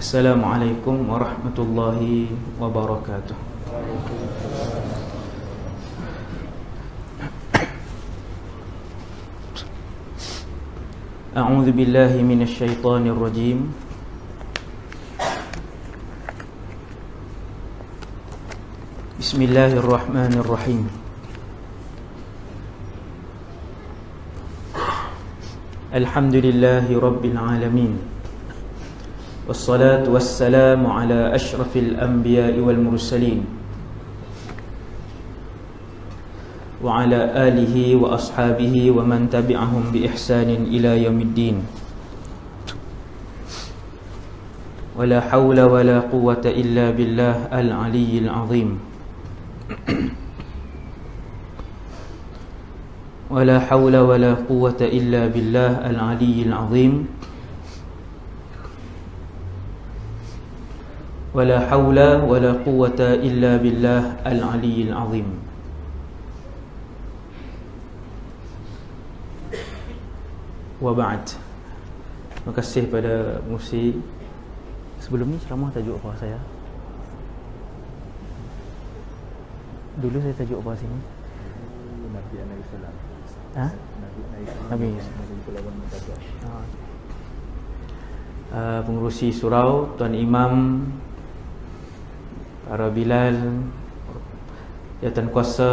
Assalamualaikum warahmatullahi wabarakatuh. A'udzu billahi minasy syaithanir rajim. Bismillahirrahmanirrahim. Alhamdulillahi rabbil alamin. Wassalatu wassalamu ala asyrafil anbiya'i wal mursalin wa ala alihi wa ashabihi wa man tabi'ahum bi ihsanin ila yaumiddin. Wala hawla wala quwwata illa billah al-aliyyil azim. Wala hawla wala quwwata illa billah al-aliyyil azim. Wala hawla wala quwwata illa billah al-aliyyil azim. Wa ba'd. Terima kasih pada pengurusi. Sebelum ni ceramah tajuk apa saya? Dulu saya tajuk apa sini? Nabi Nabi Sallam. Ha? Nabi. Pengurusi surau, Tuan Imam, para Bilal, jawatan kuasa,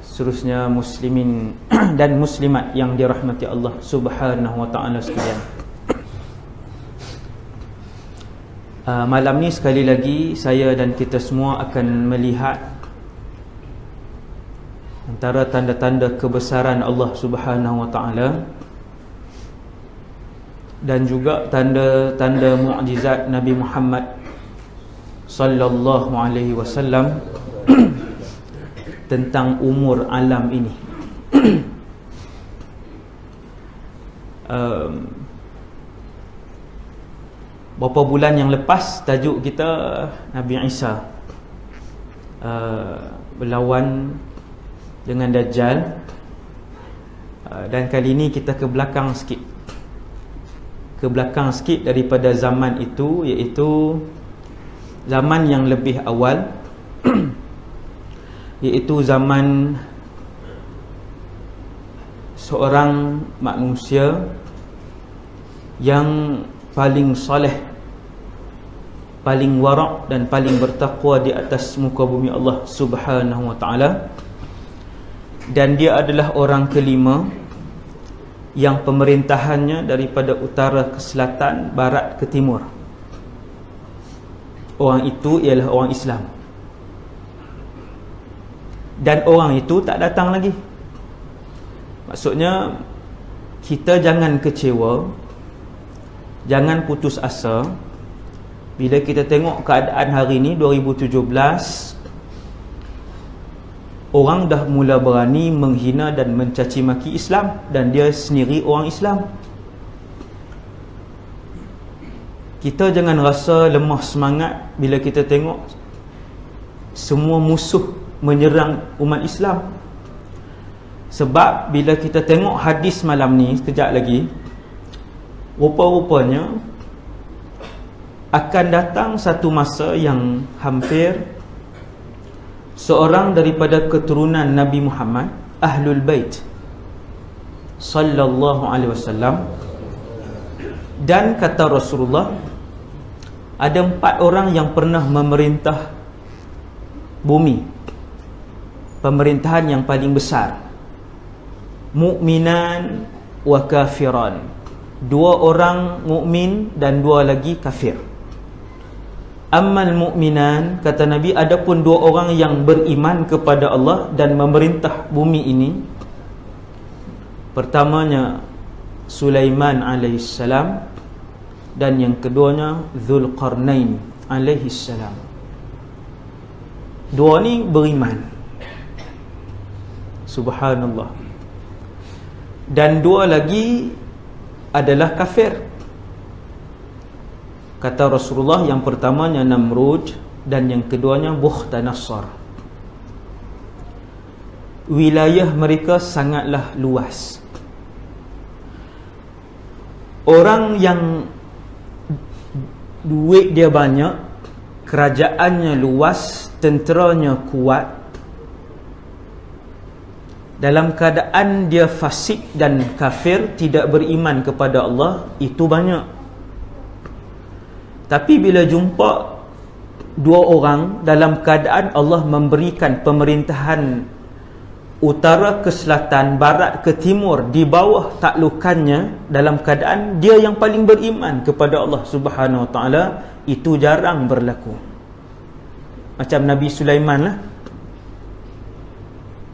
seterusnya muslimin dan muslimat yang dirahmati Allah Subhanahu wa taala sekalian. Malam ni sekali lagi saya dan kita semua akan melihat antara tanda-tanda kebesaran Allah Subhanahu wa taala dan juga tanda-tanda mukjizat Nabi Muhammad sallallahu alaihi wasallam tentang umur alam ini. Beberapa bulan yang lepas tajuk kita Nabi Isa berlawan dengan Dajjal, dan kali ini kita ke belakang sikit daripada zaman itu, iaitu zaman yang lebih awal, iaitu zaman seorang manusia yang paling soleh, paling wara' dan paling bertakwa di atas muka bumi Allah Subhanahu wa taala. Dan dia adalah orang kelima yang pemerintahannya daripada utara ke selatan, barat ke timur. Orang itu ialah orang Islam. Dan orang itu tak datang lagi. Maksudnya, kita jangan kecewa, jangan putus asa. Bila kita tengok keadaan hari ini 2017, orang dah mula berani menghina dan mencaci maki Islam, dan dia sendiri orang Islam. Kita jangan rasa lemah semangat bila kita tengok semua musuh menyerang umat Islam. Sebab bila kita tengok hadis malam ni sekejap lagi, rupa-rupanya akan datang satu masa yang hampir seorang daripada keturunan Nabi Muhammad, Ahlul Bait sallallahu alaihi wasallam, dan kata Rasulullah, ada 4 orang yang pernah memerintah bumi, pemerintahan yang paling besar. Mukminan wa kafiran. 2 orang mukmin dan 2 lagi kafir. Ammal mu'minan, kata Nabi, adapun 2 orang yang beriman kepada Allah dan memerintah bumi ini. Pertamanya Sulaiman alaihissalam, dan yang keduanya Dzulqarnain alaihissalam. 2 ni beriman, subhanallah. Dan 2 lagi adalah kafir. Kata Rasulullah, yang pertamanya Namrud dan yang keduanya Bukhtanasar. Wilayah mereka sangatlah luas. Orang yang duit dia banyak, kerajaannya luas, tenteranya kuat, dalam keadaan dia fasik dan kafir, tidak beriman kepada Allah, itu banyak. Tapi bila jumpa dua orang dalam keadaan Allah memberikan pemerintahan utara ke selatan, barat ke timur, di bawah taklukannya, dalam keadaan dia yang paling beriman kepada Allah Subhanahu Wa Taala, itu jarang berlaku. Macam Nabi Sulaiman lah,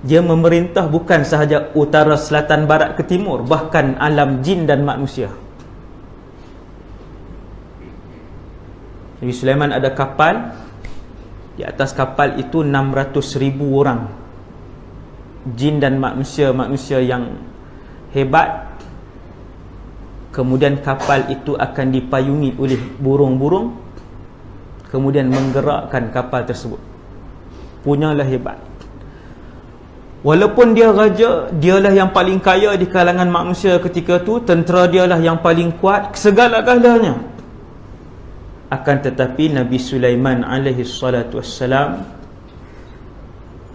dia memerintah bukan sahaja utara, selatan, barat ke timur, bahkan alam jin dan manusia. Nabi Sulaiman ada kapal, di atas kapal itu 600,000 orang, jin dan manusia yang hebat. Kemudian kapal itu akan dipayungi oleh burung-burung, kemudian menggerakkan kapal tersebut. Punyalah hebat. Walaupun dia raja, dialah yang paling kaya di kalangan manusia ketika tu, tentera dialah yang paling kuat, segala-galanya. Akan tetapi Nabi Sulaiman alaihi salatu wassalam,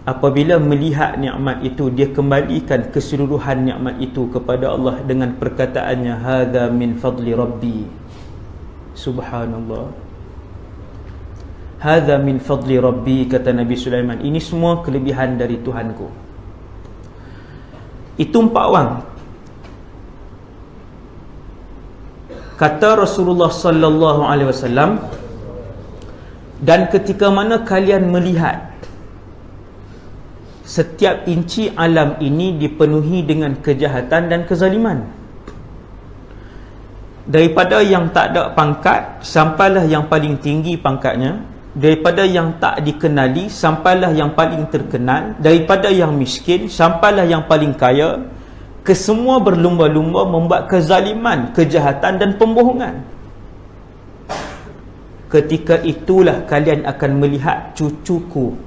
apabila melihat nikmat itu, dia kembalikan keseluruhan nikmat itu kepada Allah dengan perkataannya, hadza min fadli rabbi. Subhanallah, hadza min fadli rabbi, kata Nabi Sulaiman, ini semua kelebihan dari Tuhanku. Itu 4 orang. Kata Rasulullah sallallahu alaihi wasallam, dan ketika mana kalian melihat setiap inci alam ini dipenuhi dengan kejahatan dan kezaliman, daripada yang tak ada pangkat sampailah yang paling tinggi pangkatnya, daripada yang tak dikenali sampailah yang paling terkenal, daripada yang miskin sampailah yang paling kaya, kesemua berlumba-lumba membuat kezaliman, kejahatan dan pembohongan. Ketika itulah kalian akan melihat cucuku,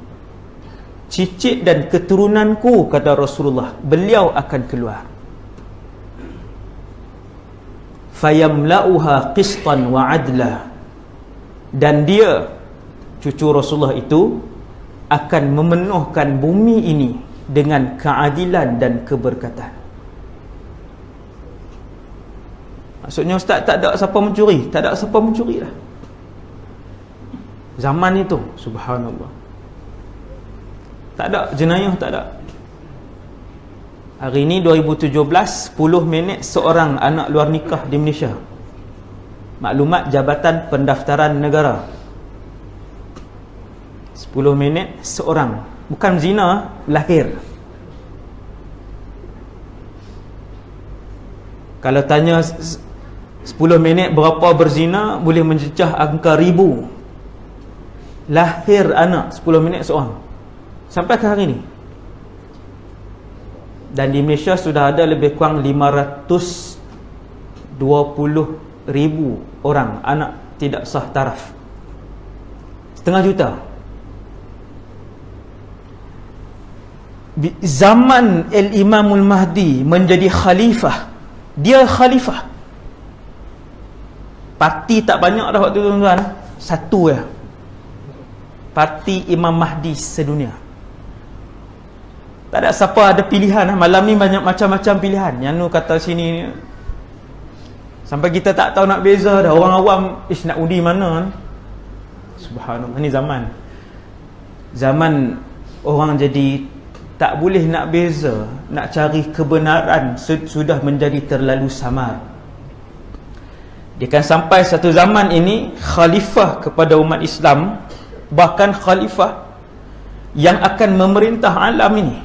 cicit dan keturunanku, kata Rasulullah, beliau akan keluar. Fayamla'uha qistan wa adla, dan dia, cucu Rasulullah itu, akan memenuhkan bumi ini dengan keadilan dan keberkatan. Maksudnya, ustaz, tak ada siapa mencuri? Tak ada siapa mencuri lah zaman itu. Subhanallah, tak ada jenayah, tak ada. Hari ini 2017, 10 minit seorang anak luar nikah di Malaysia. Maklumat Jabatan Pendaftaran Negara, 10 minit seorang. Bukan zina, lahir. Kalau tanya 10 minit berapa berzina, boleh mencecah angka 1000. Lahir anak 10 minit seorang, sampai ke hari ini. Dan di Malaysia sudah ada lebih kurang 520,000 orang anak tidak sah taraf, 500,000 juta. Zaman Al-Imamul Mahdi menjadi khalifah, dia khalifah. Parti tak banyak dah waktu tu, tuan-tuan. Satu ya, Parti Imam Mahdi sedunia. Tak ada siapa ada pilihan. Malam ni banyak macam-macam pilihan. Yang nu kata sini, sampai kita tak tahu nak beza dah. Orang awam, nak undi mana? Subhanallah, ni zaman orang jadi tak boleh nak beza, nak cari kebenaran sudah menjadi terlalu samar. Dia akan sampai satu zaman ini, khalifah kepada umat Islam, bahkan khalifah yang akan memerintah alam ini,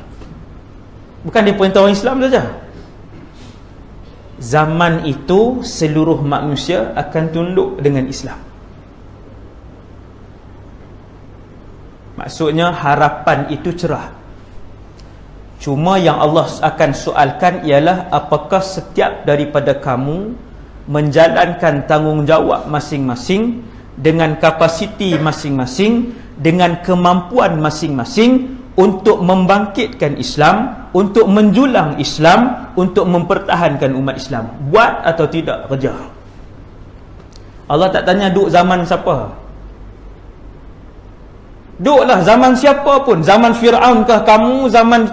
bukan dia perintah orang Islam saja. Zaman itu seluruh manusia akan tunduk dengan Islam. Maksudnya harapan itu cerah. Cuma yang Allah akan soalkan ialah, apakah setiap daripada kamu menjalankan tanggungjawab masing-masing dengan kapasiti masing-masing, dengan kemampuan masing-masing untuk membangkitkan Islam, untuk menjulang Islam, untuk mempertahankan umat Islam. Buat atau tidak kerja. Allah tak tanya duk zaman siapa. Duklah zaman siapa pun, zaman Fir'aun kah kamu, zaman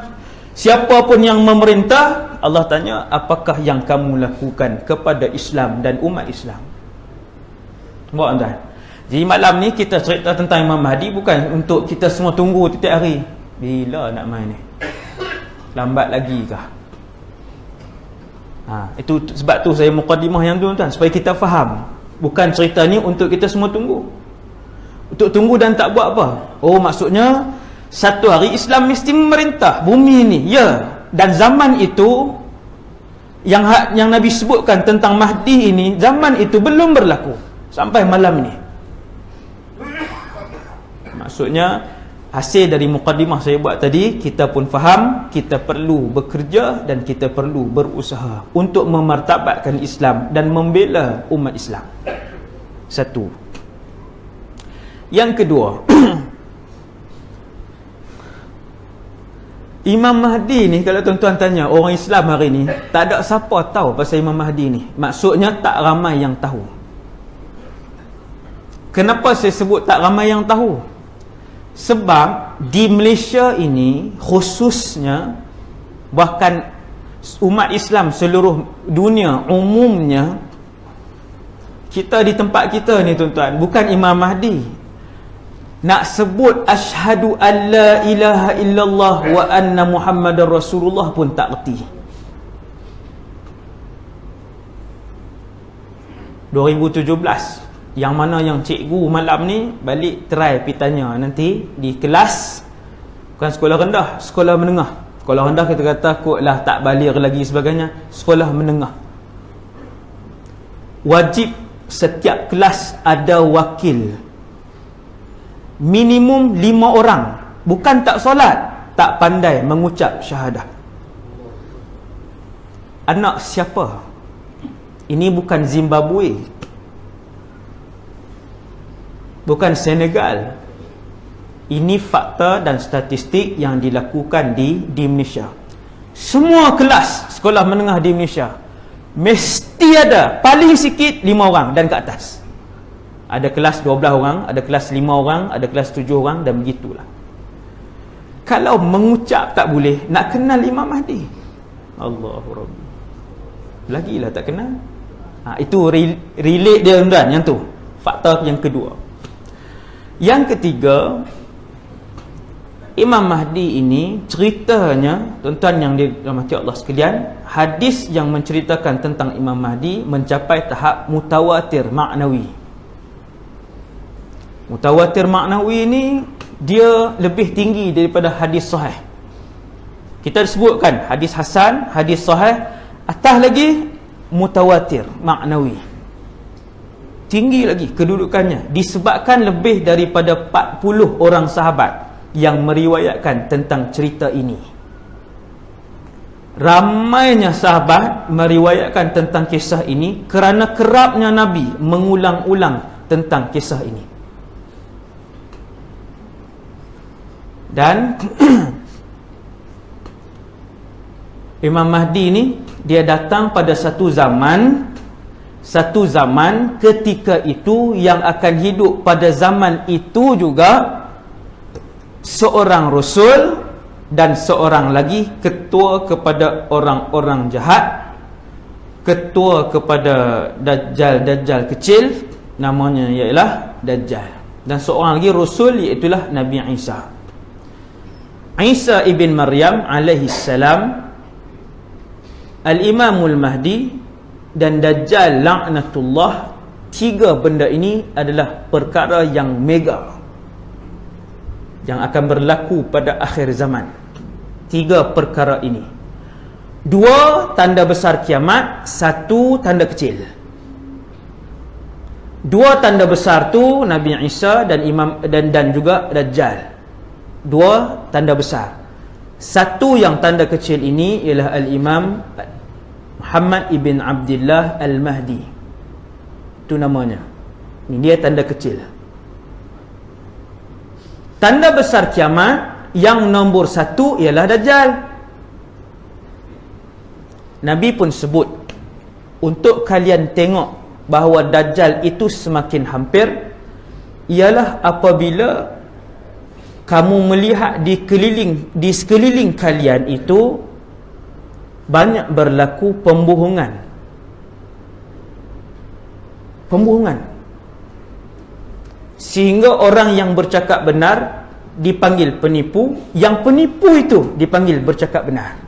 siapa pun yang memerintah, Allah tanya apakah yang kamu lakukan kepada Islam dan umat Islam. Buat tuan. Jadi malam ni kita cerita tentang Imam Mahdi bukan untuk kita semua tunggu tiap hari. Bila nak main ni? Lambat lagi kah? Itu sebab tu saya mukadimah yang tu tuan, supaya kita faham. Bukan cerita ni untuk kita semua tunggu. Untuk tunggu dan tak buat apa. Oh, maksudnya satu hari Islam mesti memerintah bumi ni. Ya. Dan zaman itu yang Nabi sebutkan tentang Mahdi ini, zaman itu belum berlaku sampai malam ni. Maksudnya hasil dari mukadimah saya buat tadi, kita pun faham kita perlu bekerja dan kita perlu berusaha untuk memartabatkan Islam dan membela umat Islam. Satu. Yang kedua, Imam Mahdi ni, kalau tuan-tuan tanya orang Islam hari ni, tak ada siapa tahu pasal Imam Mahdi ni. Maksudnya tak ramai yang tahu. Kenapa saya sebut tak ramai yang tahu? Sebab di Malaysia ini khususnya, bahkan umat Islam seluruh dunia umumnya, kita di tempat kita ni tuan-tuan, bukan Imam Mahdi, nak sebut asyhadu an la ilaha illallah wa anna muhammadar rasulullah pun tak reti. 2017, yang mana yang cikgu malam ni balik try pergi tanya nanti di kelas, bukan sekolah rendah, sekolah menengah. Sekolah rendah kita kata kotlah tak baligh lagi sebagainya. Sekolah menengah, wajib setiap kelas ada wakil minimum 5 orang. Bukan tak solat, tak pandai mengucap syahadah. Anak siapa? Ini bukan Zimbabwe, bukan Senegal. Ini fakta dan statistik yang dilakukan di Malaysia. Semua kelas sekolah menengah di Malaysia mesti ada paling sikit 5 orang dan ke atas. Ada kelas 12 orang, ada kelas 5 orang, ada kelas 7 orang dan begitulah. Kalau mengucap tak boleh, nak kenal Imam Mahdi, Allahu Rabbi, lagilah tak kenal. Itu relate dia tuan, yang tu fakta yang kedua. Yang ketiga, Imam Mahdi ini ceritanya, tuan-tuan yang dirahmati Allah sekalian, hadis yang menceritakan tentang Imam Mahdi mencapai tahap mutawatir maknawi. Mutawatir maknawi ni dia lebih tinggi daripada hadis sahih. Kita disebutkan hadis hasan, hadis sahih, atas lagi mutawatir maknawi. Tinggi lagi kedudukannya, disebabkan lebih daripada 40 orang sahabat yang meriwayatkan tentang cerita ini. Ramainya sahabat meriwayatkan tentang kisah ini kerana kerapnya Nabi mengulang-ulang tentang kisah ini. Dan Imam Mahdi ni dia datang pada satu zaman ketika itu yang akan hidup pada zaman itu juga seorang rasul dan seorang lagi ketua kepada orang-orang jahat, ketua kepada Dajjal kecil, namanya ialah Dajjal, dan seorang lagi rasul iaitulah Nabi Isa ibn Maryam alaihi salam, Al-Imamul Mahdi dan Dajjal laknatullah. 3 benda ini adalah perkara yang mega yang akan berlaku pada akhir zaman. 3 perkara ini, 2 tanda besar kiamat, 1 tanda kecil. 2 tanda besar tu Nabi Isa dan dan juga Dajjal. 2 tanda besar. 1 yang tanda kecil ini ialah Al-Imam Muhammad ibn Abdullah Al-Mahdi. Itu namanya. Ini dia tanda kecil. Tanda besar kiamat yang nombor 1 ialah Dajjal. Nabi pun sebut, untuk kalian tengok bahawa Dajjal itu semakin hampir ialah apabila kamu melihat di sekeliling kalian itu banyak berlaku pembohongan. Sehingga orang yang bercakap benar dipanggil penipu, yang penipu itu dipanggil bercakap benar.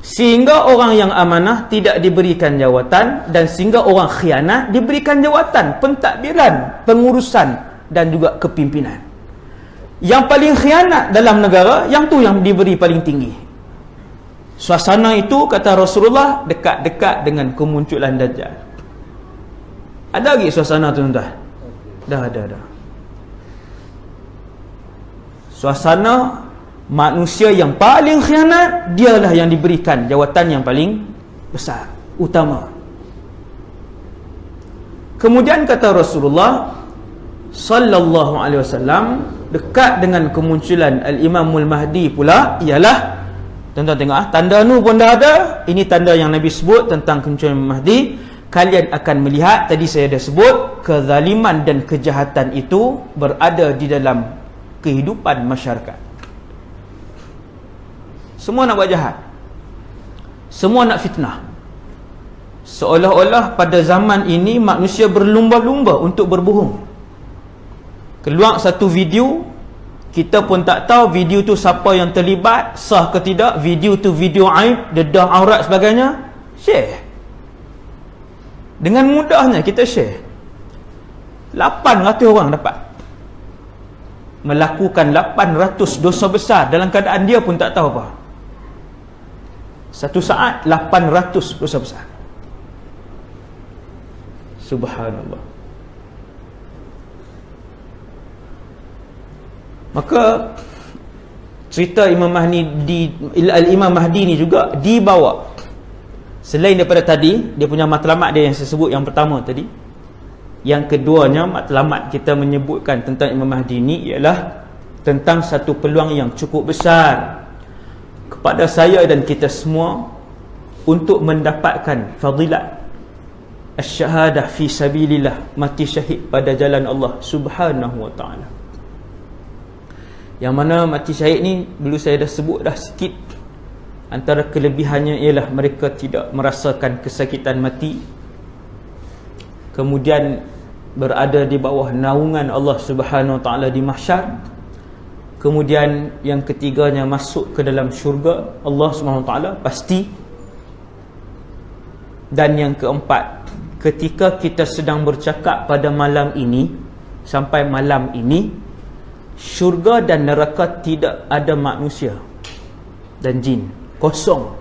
Sehingga orang yang amanah tidak diberikan jawatan, dan sehingga orang khianat diberikan jawatan, pentadbiran, pengurusan dan juga kepimpinan. Yang paling khianat dalam negara, yang tu yang diberi paling tinggi. Suasana itu, kata Rasulullah, dekat-dekat dengan kemunculan Dajjal. Ada lagi suasana tu tuan-tuan? Dah ada. Suasana manusia yang paling khianat, dialah yang diberikan jawatan yang paling besar, utama. Kemudian kata Rasulullah sallallahu alaihi wasallam, dekat dengan kemunculan Al-Imamul Mahdi pula ialah, tuan-tuan tengok tanda nu pun dah ada. Ini tanda yang Nabi sebut tentang kemunculan Mahdi. Kalian akan melihat, tadi saya dah sebut, kezaliman dan kejahatan itu berada di dalam kehidupan masyarakat. Semua nak buat jahat, semua nak fitnah. Seolah-olah pada zaman ini manusia berlumba-lumba untuk berbohong. Keluar satu video, kita pun tak tahu video tu siapa yang terlibat, sah ke tidak, video tu video aib, dedah aurat sebagainya, share. Dengan mudahnya kita share. 800 orang dapat melakukan 800 dosa besar dalam keadaan dia pun tak tahu apa. Satu saat 800 dosa besar. Subhanallah. Maka cerita Imam Mahdi Al-Imam Mahdi ni juga dibawa, selain daripada tadi dia punya matlamat dia yang saya sebut yang pertama tadi, yang keduanya matlamat kita menyebutkan tentang Imam Mahdi ni ialah tentang satu peluang yang cukup besar kepada saya dan kita semua untuk mendapatkan fadilat asy-syahadah fi sabilillah, mati syahid pada jalan Allah Subhanahu wa taala. Yang mana mati syahid ni dulu saya dah sebut dah sikit. Antara kelebihannya ialah mereka tidak merasakan kesakitan mati, kemudian berada di bawah naungan Allah Subhanahu wa taala di mahsyar. Kemudian yang ketiganya masuk ke dalam syurga Allah Subhanahu wa taala pasti. Dan yang keempat, ketika kita sedang bercakap pada malam ini, sampai malam ini, syurga dan neraka tidak ada manusia dan jin, kosong,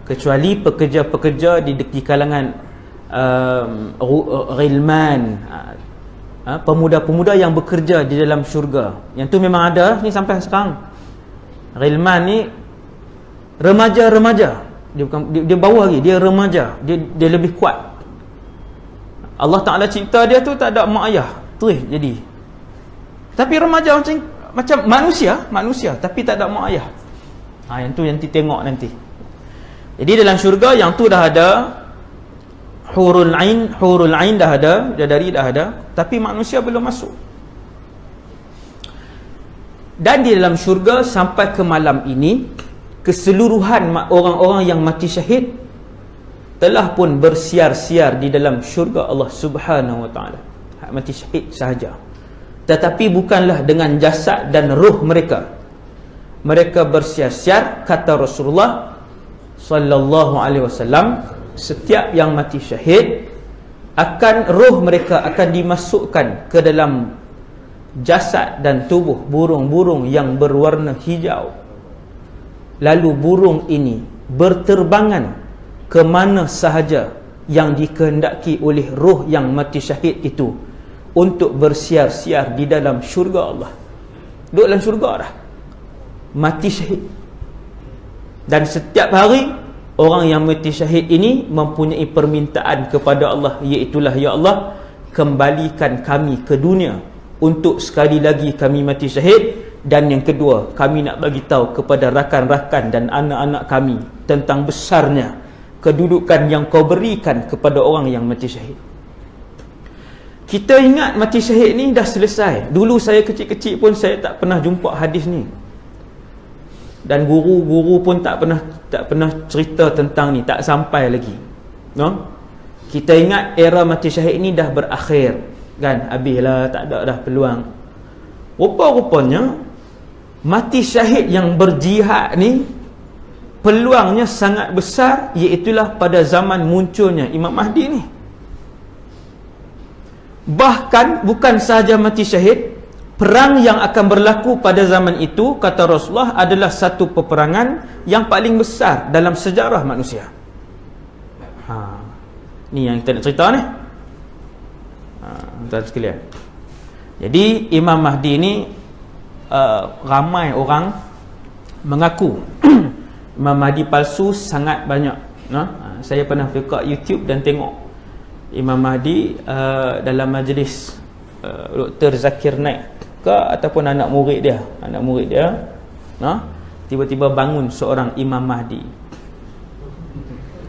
kecuali pekerja-pekerja di kalangan ghilman, pemuda-pemuda yang bekerja di dalam syurga. Yang tu memang ada ni sampai sekarang. Ghilman ni remaja-remaja, dia bukan dia bawah lagi, dia remaja, dia lebih kuat. Allah Ta'ala cipta dia tu tak ada mak ayah, terus jadi. Tapi remaja macam manusia tapi tak ada mak ayah. Yang tu nanti tengok nanti. Jadi dalam syurga yang tu dah ada hurul ain dah ada, bidadari dah ada, tapi manusia belum masuk. Dan di dalam syurga sampai ke malam ini, keseluruhan orang-orang yang mati syahid telah pun bersiar-siar di dalam syurga Allah Subhanahu wa taala. Mati syahid sahaja. Tetapi bukanlah dengan jasad dan ruh mereka. Mereka bersiar-siar, kata Rasulullah sallallahu alaihi wasallam, setiap yang mati syahid ruh mereka akan dimasukkan ke dalam jasad dan tubuh burung-burung yang berwarna hijau. Lalu burung ini berterbangan ke mana sahaja yang dikehendaki oleh ruh yang mati syahid itu untuk bersiar-siar di dalam syurga Allah. Duduk dalam syurga dah, mati syahid. Dan setiap hari orang yang mati syahid ini mempunyai permintaan kepada Allah, iaitulah, ya Allah, kembalikan kami ke dunia untuk sekali lagi kami mati syahid. Dan yang kedua, kami nak bagi tahu kepada rakan-rakan dan anak-anak kami tentang besarnya kedudukan yang kau berikan kepada orang yang mati syahid. Kita ingat mati syahid ni dah selesai. Dulu saya kecil-kecil pun saya tak pernah jumpa hadis ni. Dan guru-guru pun tak pernah cerita tentang ni, tak sampai lagi. No? Kita ingat era mati syahid ni dah berakhir, kan? Habislah, tak ada dah peluang. Rupa-rupanya mati syahid yang berjihad ni peluangnya sangat besar, iaitulah pada zaman munculnya Imam Mahdi ni. Bahkan bukan sahaja mati syahid, perang yang akan berlaku pada zaman itu, kata Rasulullah, adalah satu peperangan yang paling besar dalam sejarah manusia. Ni yang kita nak cerita ni. Tuan sekalian. Jadi Imam Mahdi ni ramai orang mengaku Imam Mahdi palsu sangat banyak. Saya pernah buka YouTube dan tengok Imam Mahdi dalam majlis Dr. Zakir Naik ke ataupun anak murid dia, tiba-tiba bangun seorang Imam Mahdi,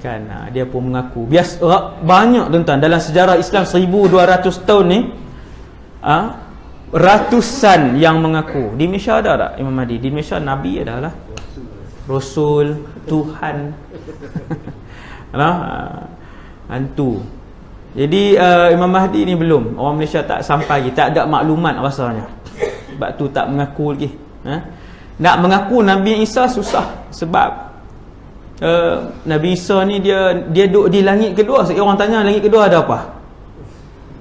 kan? Dia pun mengaku. Biasa banyak tuan-tuan dalam sejarah Islam 1200 tahun ni, ratusan yang mengaku. Di Malaysia ada tak Imam Mahdi? Di Malaysia Nabi adalah Rasul, Tuhan. Hantu. Jadi Imam Mahdi ni belum. Orang Malaysia tak sampai lagi, tak ada maklumat rasanya. Sebab tu tak mengaku lagi. Nak mengaku Nabi Isa susah. Sebab Nabi Isa ni dia duduk di langit kedua. Orang tanya langit kedua ada apa?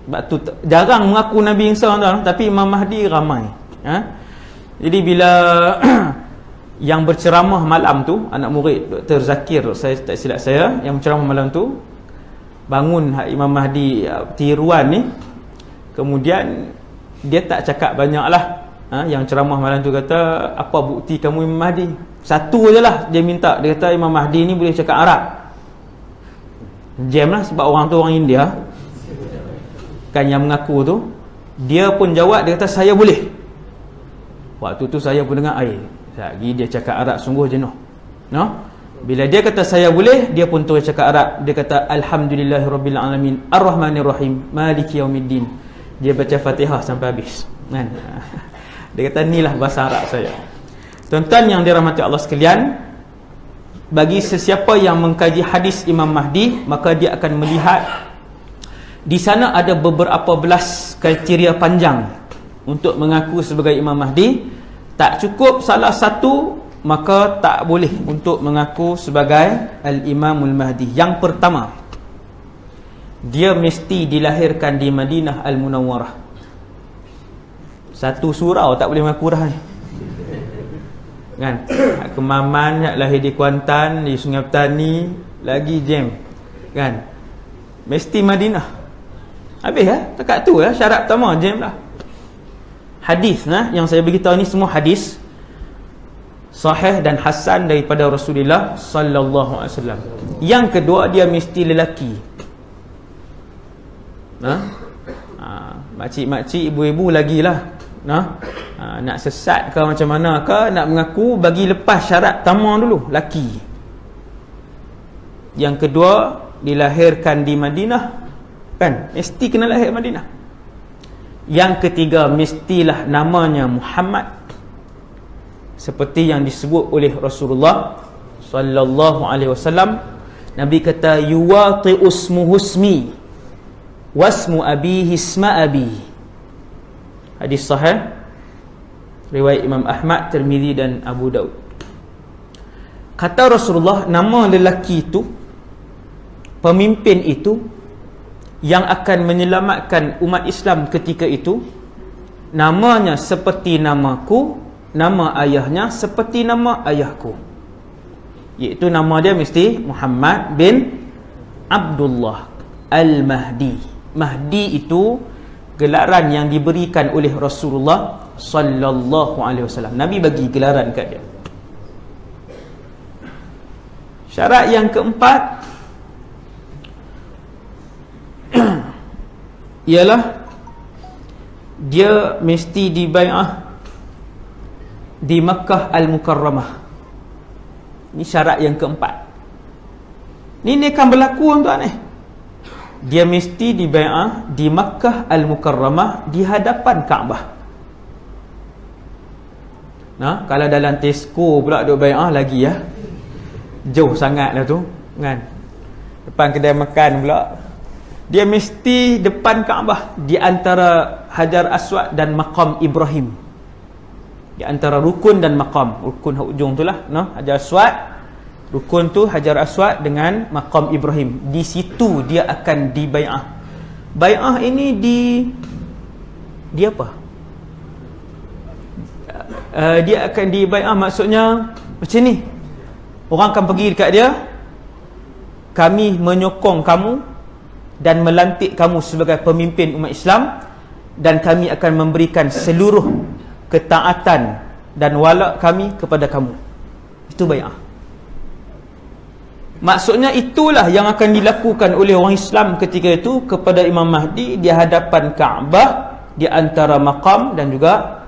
Sebab tu jarang mengaku Nabi Isa tuan. Tapi Imam Mahdi ramai. Jadi bila yang berceramah malam tu, anak murid Dr. Zakir, saya tak silap saya, yang berceramah malam tu, bangun Imam Mahdi tiruan ni, kemudian dia tak cakap banyak lah. Yang ceramah malam tu kata, apa bukti kamu Imam Mahdi? Satu je lah dia minta. Dia kata Imam Mahdi ni boleh cakap Arab. Jam lah, sebab orang tu orang India, kan, yang mengaku tu. Dia pun jawab, dia kata saya boleh. Waktu tu saya pun dengar air. Lagi dia cakap Arab sungguh jenuh. Bila dia kata saya boleh, dia pun terus cakap Arab. Dia kata Alhamdulillahirabbil alamin Ar-Rahmanir-Rahim Maliki Yaumiddin. Dia baca Fatihah sampai habis, kan? Dia kata inilah bahasa Arab saya. Tuan-tuan yang dirahmati Allah sekalian, bagi sesiapa yang mengkaji hadis Imam Mahdi, maka dia akan melihat di sana ada beberapa belas kriteria panjang untuk mengaku sebagai Imam Mahdi. Tak cukup salah satu, maka tak boleh untuk mengaku sebagai Al-Imamul Mahdi. Yang pertama, dia mesti dilahirkan di Madinah Al-Munawwarah. Satu surau tak boleh mengaku dah ni, kan? Kemaman lahir di Kuantan, di Sungai Petani, lagi jam, kan? Mesti Madinah. Habis dekat tu syarat pertama, jam lah. Hadis yang saya beritahu ni semua hadis sahih dan hasan daripada Rasulullah sallallahu alaihi wasallam. Yang kedua, dia mesti lelaki. Makcik-makcik, ibu-ibu lagilah. Nak sesat ke macam mana ke, nak mengaku, bagi lepas syarat pertama dulu, laki. Yang kedua, dilahirkan di Madinah, kan? Mesti kena lahir Madinah. Yang ketiga, mestilah namanya Muhammad, seperti yang disebut oleh Rasulullah sallallahu alaihi wasallam. Nabi kata yuwati usmu husmi wasmu abihi isma abi. Hadis sahih riwayat Imam Ahmad, Tirmizi dan Abu Daud. Kata Rasulullah, nama lelaki itu, pemimpin itu yang akan menyelamatkan umat Islam ketika itu, namanya seperti namaku, nama ayahnya seperti nama ayahku, iaitu nama dia mesti Muhammad bin Abdullah Al-Mahdi. Mahdi itu gelaran yang diberikan oleh Rasulullah sallallahu alaihi wasallam. Nabi bagi gelaran kat dia. Syarat yang keempat ialah dia mesti dibai'ah di Makkah Al-Mukarramah. Ini syarat yang keempat. Ini akan berlaku tuan Dia mesti dibai'ah di Makkah Al-Mukarramah di hadapan Kaabah. Nah, kalau dalam Tesco pula duk bai'ah lagi ya. Jauh sangat lah tu kan. Depan kedai makan pula. Dia mesti depan Kaabah, di antara Hajar Aswad dan Maqam Ibrahim. Di antara rukun dan maqam. Rukun hujung tu lah, no? Hajar Aswad. Rukun tu Hajar Aswad dengan Maqam Ibrahim. Di situ dia akan dibai'ah. Bai'ah ini di apa? Dia akan dibai'ah, maksudnya macam ni. Orang akan pergi dekat dia, kami menyokong kamu dan melantik kamu sebagai pemimpin umat Islam, dan kami akan memberikan seluruh ketaatan dan wala kami kepada kamu. Itu bai'ah. Maksudnya itulah yang akan dilakukan oleh orang Islam ketika itu kepada Imam Mahdi di hadapan Kaabah, di antara maqam dan juga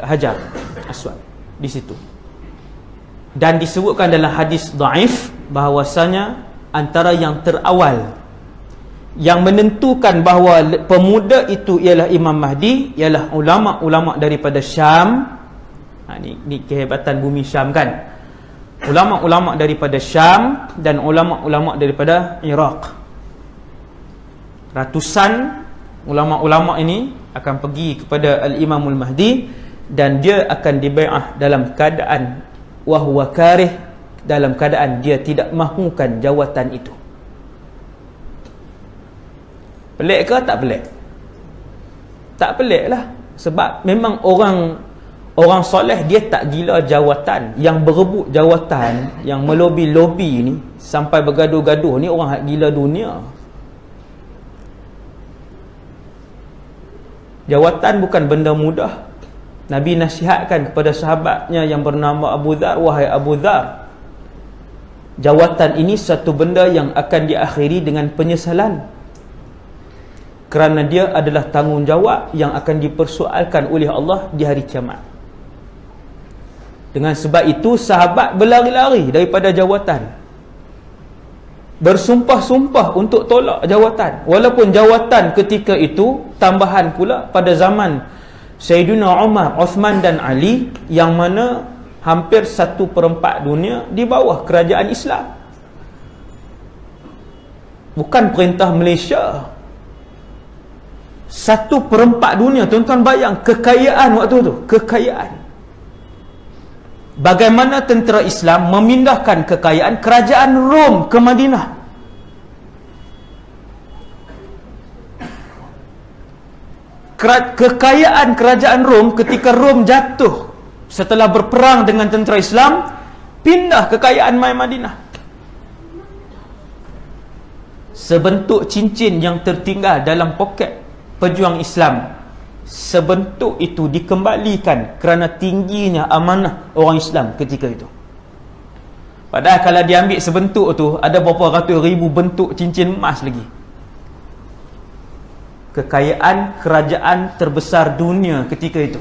Hajar Aswad di situ. Dan disebutkan dalam hadis dhaif bahawasanya antara yang terawal yang menentukan bahawa pemuda itu ialah Imam Mahdi ialah ulama-ulama daripada Syam. Ni kehebatan bumi Syam kan. Ulama-ulama daripada Syam dan ulama-ulama daripada Iraq. Ratusan ulama-ulama ini akan pergi kepada Al-Imamul Mahdi, dan dia akan dibai'ah dalam keadaan wahwa karih, dalam keadaan dia tidak mahukan jawatan itu. Pelik ke tak pelik? Tak pelik lah. Sebab memang orang soleh dia tak gila jawatan. Yang berebut jawatan, yang melobi-lobi ni sampai bergaduh-gaduh ni orang gila dunia. Jawatan bukan benda mudah. Nabi nasihatkan kepada sahabatnya yang bernama Abu Dhar, wahai Abu Dhar, jawatan ini satu benda yang akan diakhiri dengan penyesalan, kerana dia adalah tanggungjawab yang akan dipersoalkan oleh Allah di hari kiamat. Dengan sebab itu sahabat berlari-lari daripada jawatan, bersumpah-sumpah untuk tolak jawatan. Walaupun jawatan ketika itu tambahan pula pada zaman Sayyidina Umar, Uthman dan Ali, yang mana hampir 1/4 dunia di bawah kerajaan Islam. Bukan perintah Malaysia. 1/4 dunia. Tuan-tuan bayang kekayaan waktu tu. Kekayaan. Bagaimana tentera Islam memindahkan kekayaan kerajaan Rom ke Madinah. Kekayaan kerajaan Rom ketika Rom jatuh setelah berperang dengan tentera Islam, pindah kekayaan mai Madinah. Sebentuk cincin yang tertinggal dalam poket pejuang Islam, sebentuk itu dikembalikan kerana tingginya amanah orang Islam ketika itu. Padahal kalau diambil sebentuk tu, ada berapa ratus ribu bentuk cincin emas lagi. Kekayaan kerajaan terbesar dunia ketika itu.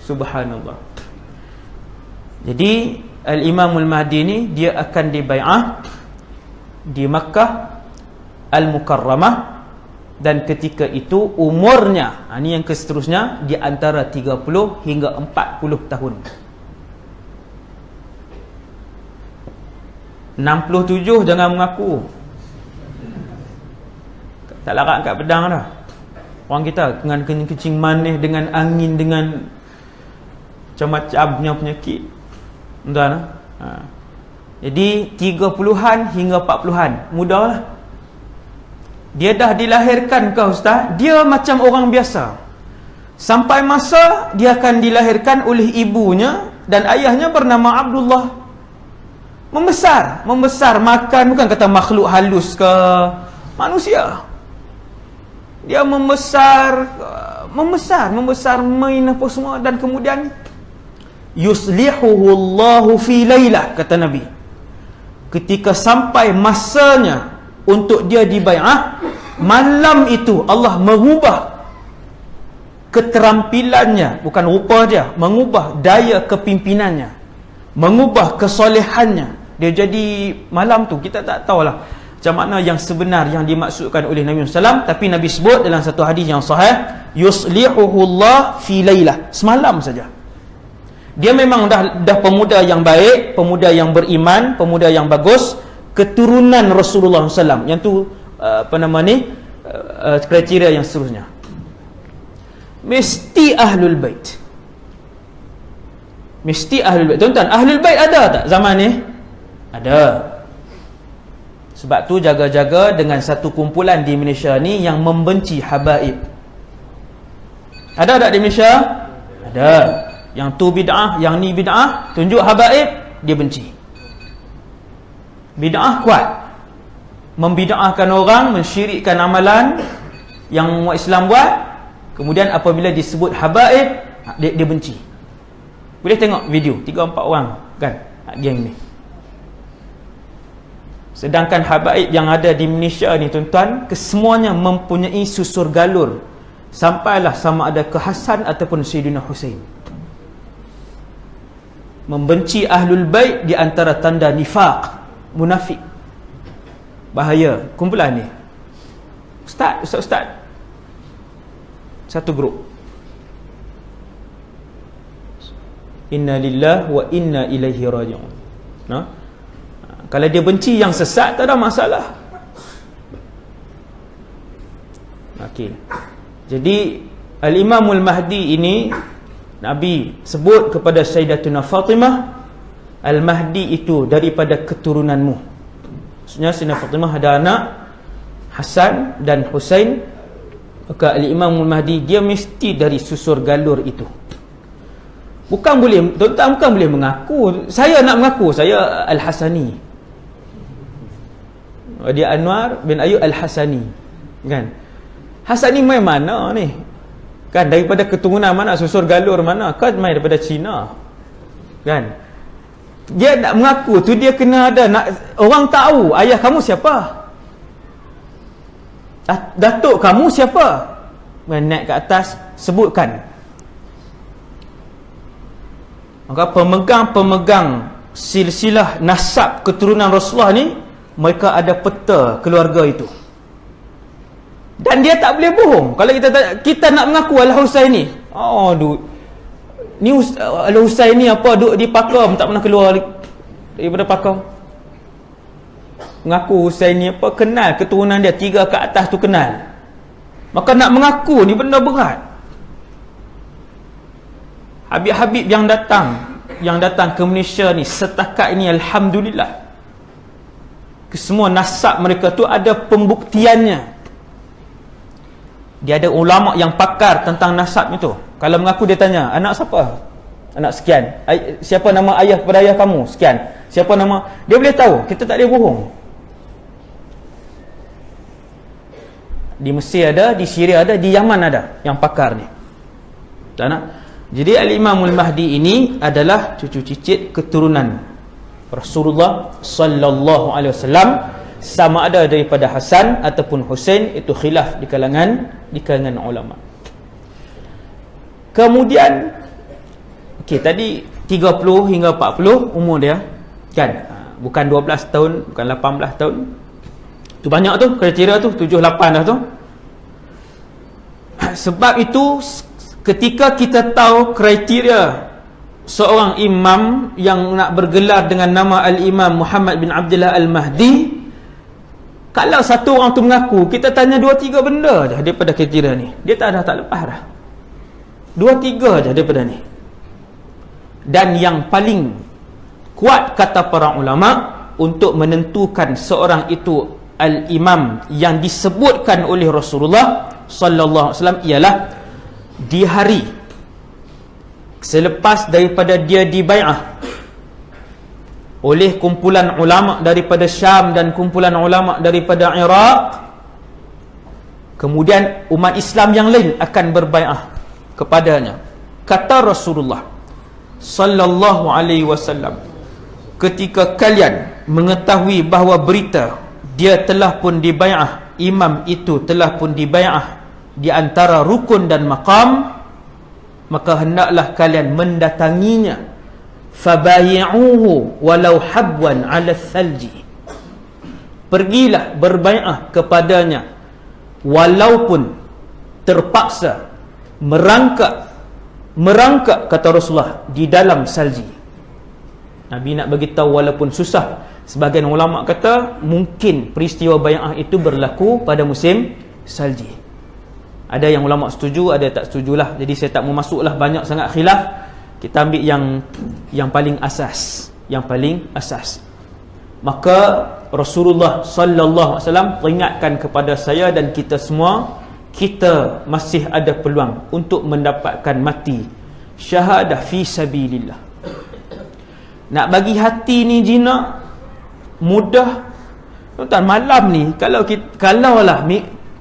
Subhanallah. Jadi Al-Imamul Mahdi ni dia akan dibai'ah di Makkah Al-Mukarramah, dan ketika itu umurnya, ini yang seterusnya, di antara 30 hingga 40 tahun. 67 jangan mengaku. Tak larat kat pedang dah. Orang kita dengan kencing manis, dengan angin, dengan macam-macamnya penyakit. Entah ha. Jadi 30-an hingga 40-an, mudahlah. Dia dah dilahirkan ke ustaz, dia macam orang biasa. Sampai masa dia akan dilahirkan oleh ibunya dan ayahnya bernama Abdullah. Membesar, makan, bukan kata makhluk halus ke manusia. Dia membesar main apa semua, dan kemudian yuslihuhu Allahu fi lailah, kata Nabi. Ketika sampai masanya untuk dia dibai'ah, malam itu Allah merubah keterampilannya, bukan rupa dia, mengubah daya kepimpinannya, mengubah kesolehannya. Dia jadi malam tu kita tak tahulah macam mana yang sebenar yang dimaksudkan oleh Nabi SAW, tapi Nabi sebut dalam satu hadis yang sahih, yuslihuhullah fi lailah, semalam saja. Dia memang dah pemuda yang baik, pemuda yang beriman, pemuda yang bagus, keturunan Rasulullah SAW. Yang tu kriteria yang seterusnya. Mesti ahlul bait. Mesti ahlul bait. Tuan-tuan, ahlul bait ada tak zaman ni? Ada. Sebab tu jaga-jaga dengan satu kumpulan di Malaysia ni yang membenci habaib. Ada tak di Malaysia? Ada. Yang tu bid'ah, yang ni bid'ah, tunjuk habaib, dia benci. Bid'ah kuat. Membid'ahkan orang, mensyirikkan amalan yang umat Islam buat. Kemudian apabila disebut habaib, dia benci. Boleh tengok video 3-4 orang kan geng ni. Sedangkan habaib yang ada di Malaysia ni tuan-tuan, kesemuanya mempunyai susur galur, sampailah sama ada ke Hasan ataupun Sayyidina Husain. Membenci ahlul bait di antara tanda nifaq, munafik. Bahaya kumpulan ni. Ustaz satu grup. Inna lillahi wa inna ilaihi raji'un. Kalau dia benci yang sesat, tak ada masalah. Okey. Jadi Al-Imamul Mahdi ini Nabi sebut kepada Sayyidatuna Fatimah, Al-Mahdi itu daripada keturunanmu. Maksudnya Sayyidatuna Fatimah ada anak Hasan dan Husain. Maka Al-Imamul Mahdi dia mesti dari susur galur itu. Bukan boleh, tuan-tuan, bukan boleh mengaku saya nak mengaku saya Al-Hasani. Dia Anwar bin Ayub Al-Hasani, kan? Hasani main mana ni? Kan daripada keturunan mana, susur galur mana? Kan main daripada Cina. Kan? Dia nak mengaku tu dia kena ada orang tahu ayah kamu siapa? Datuk kamu siapa? Naik ke atas sebutkan. Maka pemegang silsilah nasab keturunan Rasulullah ni, mereka ada peta keluarga itu. Dan dia tak boleh bohong. Kalau kita nak mengaku Al-Husain ni, ni Al-Husain ni apa, duduk di Pakar tak pernah keluar daripada Pakar. Mengaku Husain ni apa, kenal keturunan dia 3 ke atas tu kenal. Maka nak mengaku ni benda berat. Habib-habib yang datang ke Malaysia ni setakat ini, alhamdulillah, kesemua nasab mereka tu ada pembuktiannya. Dia ada ulama yang pakar tentang nasab itu. Kalau mengaku dia tanya, anak siapa? Anak sekian. Siapa nama ayah kepada ayah kamu? Sekian. Siapa nama? Dia boleh tahu. Kita tak boleh bohong. Di Mesir ada, di Syria ada, di Yaman ada yang pakar ni. Tak nak? Jadi Al-Imamul Mahdi ini adalah cucu cicit keturunan Rasulullah sallallahu alaihi wasallam, sama ada daripada Hasan ataupun Husain, itu khilaf di kalangan ulama. Kemudian tadi 30 hingga 40 umur dia, kan? Bukan 12 tahun, bukan 18 tahun. Tu banyak tu kriteria tu, 7 8 dah tu. Sebab itu ketika kita tahu kriteria seorang imam yang nak bergelar dengan nama Al-Imam Muhammad bin Abdullah Al-Mahdi, kalau satu orang tu mengaku, kita tanya 2-3 benda je daripada kriteria ni, dia tak lepas dah. 2-3 je daripada ni. Dan yang paling kuat kata para ulama untuk menentukan seorang itu al-imam yang disebutkan oleh Rasulullah sallallahu alaihi wasallam ialah di hari selepas daripada dia dibai'ah oleh kumpulan ulama daripada Syam dan kumpulan ulama daripada Iraq, kemudian umat Islam yang lain akan berbai'ah kepadanya. Kata Rasulullah sallallahu alaihi wasallam, ketika kalian mengetahui bahawa berita dia telah pun dibai'ah, imam itu telah pun dibai'ah di antara rukun dan maqam, maka hendaklah kalian mendatanginya. Fabayi'uhu walau habwan 'ala thalji. Pergilah berbai'ah kepadanya walaupun terpaksa merangkak kata Rasulullah di dalam salji. Nabi nak bagi tahu walaupun susah. Sebagian ulama kata mungkin peristiwa bai'ah itu berlaku pada musim salji. Ada yang ulama setuju, ada tak setujulah. Jadi saya tak mau masuklah banyak sangat khilaf. Kita ambil yang paling asas, Maka Rasulullah sallallahu alaihi wasallam peringatkan kepada saya dan kita semua, kita masih ada peluang untuk mendapatkan mati syahadah fi sabilillah. Nak bagi hati ni jinak mudah. Tuan, malam ni kalau lah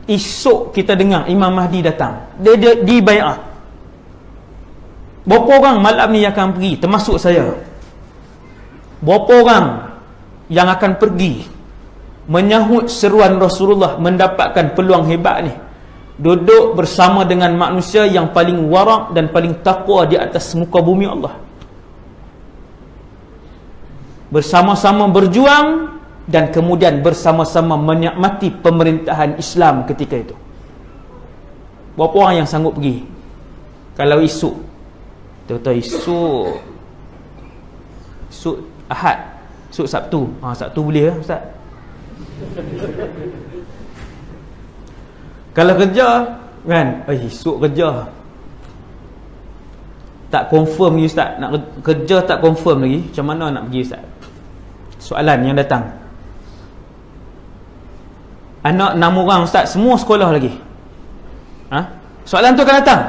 esok kita dengar Imam Mahdi datang, dia di bai'ah, berapa orang malam ni akan pergi, termasuk saya? Berapa orang yang akan pergi menyahut seruan Rasulullah, mendapatkan peluang hebat ni, duduk bersama dengan manusia yang paling warak dan paling takwa di atas muka bumi Allah, bersama-sama berjuang dan kemudian bersama-sama menikmati pemerintahan Islam ketika itu? Berapa orang yang sanggup pergi? Kalau esok, esok Ahad, esok Sabtu, Sabtu boleh Ustaz? Kalau kerja kan, esok kerja tak confirm lagi Ustaz, nak kerja tak confirm lagi, macam mana nak pergi Ustaz? Soalan yang datang, anak 6 orang Ustaz, semua sekolah lagi. Soalan tu akan datang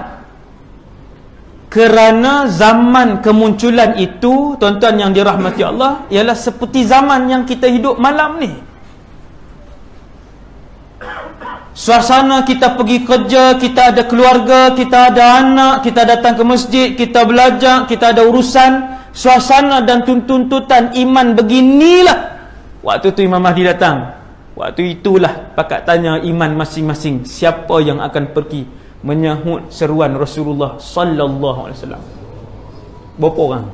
kerana zaman kemunculan itu, tuan-tuan yang dirahmati Allah, ialah seperti zaman yang kita hidup malam ni. Suasana kita pergi kerja, kita ada keluarga, kita ada anak, kita datang ke masjid, kita belajar, kita ada urusan. Suasana dan tuntutan iman beginilah waktu tu Imam Mahdi datang. Waktu itulah pakat tanya iman masing-masing, siapa yang akan pergi menyahut seruan Rasulullah sallallahu alaihi wasallam. Berapa orang?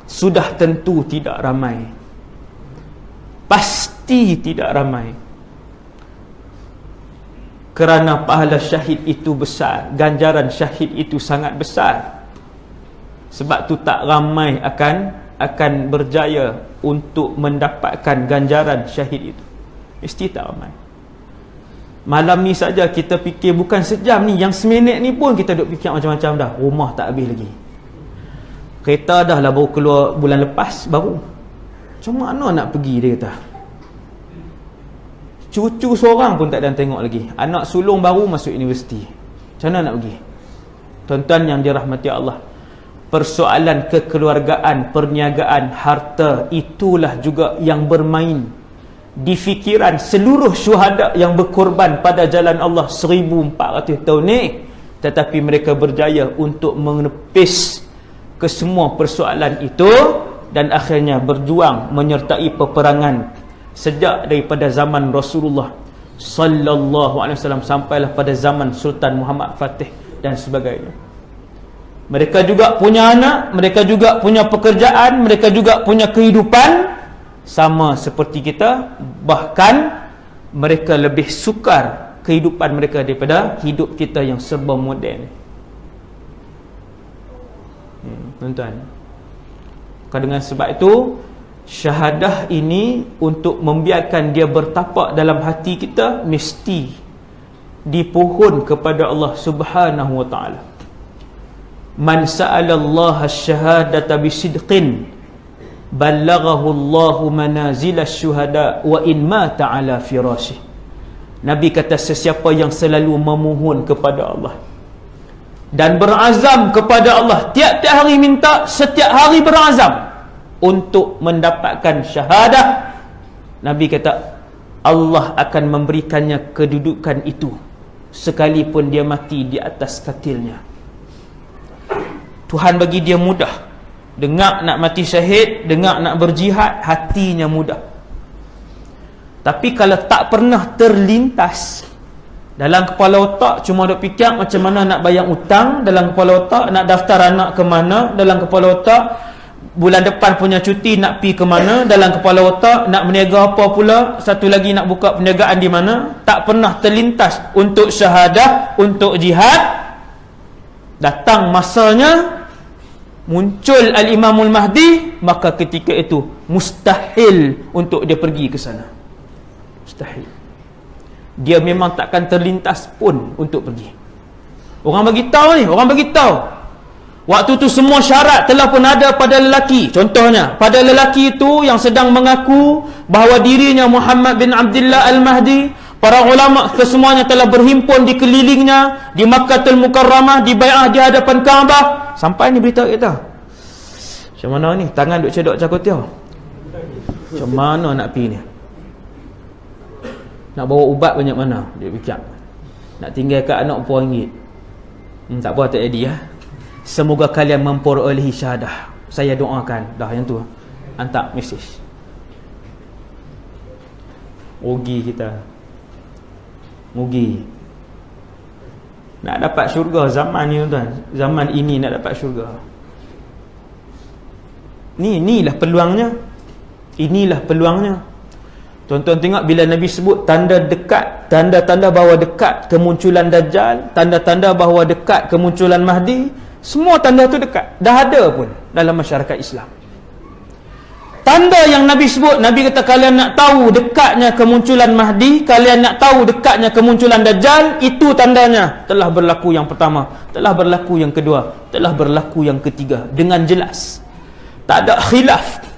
Sudah tentu tidak ramai. Pasti tidak ramai. Kerana pahala syahid itu besar, ganjaran syahid itu sangat besar. Sebab tu tak ramai akan berjaya untuk mendapatkan ganjaran syahid itu. Mesti tak ramai. Malam ni saja kita fikir, bukan sejam ni, yang seminit ni pun kita duk fikir macam-macam dah. Rumah tak habis lagi, kereta dah lah baru keluar bulan lepas baru. Macam mana nak pergi, dia kata. Cucu seorang pun tak ada tengok lagi. Anak sulung baru masuk universiti. Macam mana nak pergi? Tuan-tuan yang dirahmati Allah, persoalan kekeluargaan, perniagaan, harta, itulah juga yang bermain di fikiran seluruh syuhada yang berkorban pada jalan Allah 1400 tahun ni. Tetapi mereka berjaya untuk menepis ke semua persoalan itu dan akhirnya berjuang menyertai peperangan sejak daripada zaman Rasulullah sallallahu alaihi wasallam sampailah pada zaman Sultan Muhammad Fatih dan sebagainya. Mereka juga punya anak, mereka juga punya pekerjaan, mereka juga punya kehidupan sama seperti kita, bahkan mereka lebih sukar kehidupan mereka daripada hidup kita yang serba moden. Tuan-tuan, dengan sebab itu syahadah ini untuk membiarkan dia bertapak dalam hati kita, mesti dipohon kepada Allah Subhanahu wa taala. Man sa'ala Allah asy-syahadata bisidqin ballaghahu Allahu manazil asy-syuhada wa in mata ala firasyih. Nabi kata, sesiapa yang selalu memohon kepada Allah dan berazam kepada Allah, tiap-tiap hari minta, setiap hari berazam untuk mendapatkan syahadah, Nabi kata Allah akan memberikannya kedudukan itu sekalipun dia mati di atas katilnya. Tuhan bagi dia mudah. Dengar nak mati syahid, dengar nak berjihad, hatinya mudah. Tapi kalau tak pernah terlintas Dalam kepala otak cuma duk fikir macam mana nak bayar hutang, dalam kepala otak nak daftar anak ke mana, dalam kepala otak bulan depan punya cuti nak pi ke mana, dalam kepala otak nak berniaga apa pula, satu lagi nak buka perniagaan di mana. Tak pernah terlintas untuk syahadah, untuk jihad. Datang masanya muncul Al-Imamul Mahdi, maka ketika itu mustahil untuk dia pergi ke sana. Mustahil. Dia memang takkan terlintas pun untuk pergi. Orang bagi tahu ni, orang bagi tahu. Waktu tu semua syarat telah pun ada pada lelaki. Contohnya, pada lelaki itu yang sedang mengaku bahawa dirinya Muhammad bin Abdullah Al-Mahdi, para ulama kesemuanya telah berhimpun di kelilingnya, di Makkahul Mukarramah, di bai'ah di hadapan Kaabah. Sampai ni berita kita. Macam mana ni? Tangan duk cedok cakotiau. Macam mana nak pergi ni? Nak bawa ubat banyak mana? Dia fikir. Nak tinggalkan anak RM4. Tak apa, tak jadi ya. Semoga kalian memperolehi syahadah. Saya doakan. Dah yang tu. Hantar mesej. Rugi kita. Rugi. Nak dapat syurga zaman ni tuan. Zaman ini nak dapat syurga. Inilah peluangnya. Inilah peluangnya. Tuan-tuan tengok bila Nabi sebut tanda dekat, tanda-tanda bahawa dekat kemunculan Dajjal, tanda-tanda bahawa dekat kemunculan Mahdi, semua tanda tu dekat. Dah ada pun dalam masyarakat Islam. Tanda yang Nabi sebut, Nabi kata kalian nak tahu dekatnya kemunculan Mahdi, kalian nak tahu dekatnya kemunculan Dajjal, itu tandanya. Telah berlaku yang pertama, telah berlaku yang kedua, telah berlaku yang ketiga. Dengan jelas. Tak ada khilaf.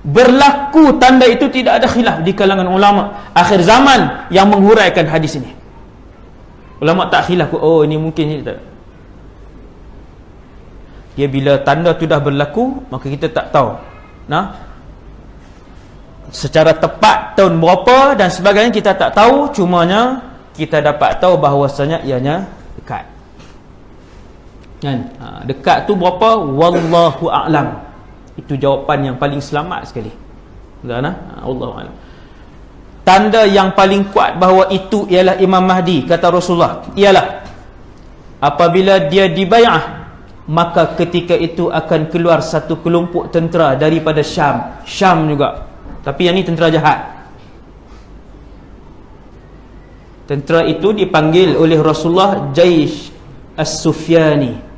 Berlaku tanda itu, tidak ada khilaf di kalangan ulama akhir zaman yang menghuraikan hadis ini. Ulama tak khilaf, oh ini mungkin ini tak. Dia bila tanda itu dah berlaku, maka kita tak tahu secara tepat tahun berapa dan sebagainya, kita tak tahu. Cumanya kita dapat tahu bahawasanya ianya dekat. Kan? Dekat tu berapa? Wallahu a'lam. Itu jawapan yang paling selamat sekali. Allahu a'lam. Tanda yang paling kuat bahawa itu ialah Imam Mahdi, kata Rasulullah, ialah apabila dia dibai'ah, maka ketika itu akan keluar satu kelompok tentera daripada Syam. Syam juga, tapi yang ni tentera jahat. Tentera itu dipanggil oleh Rasulullah Jaish As-Sufyani.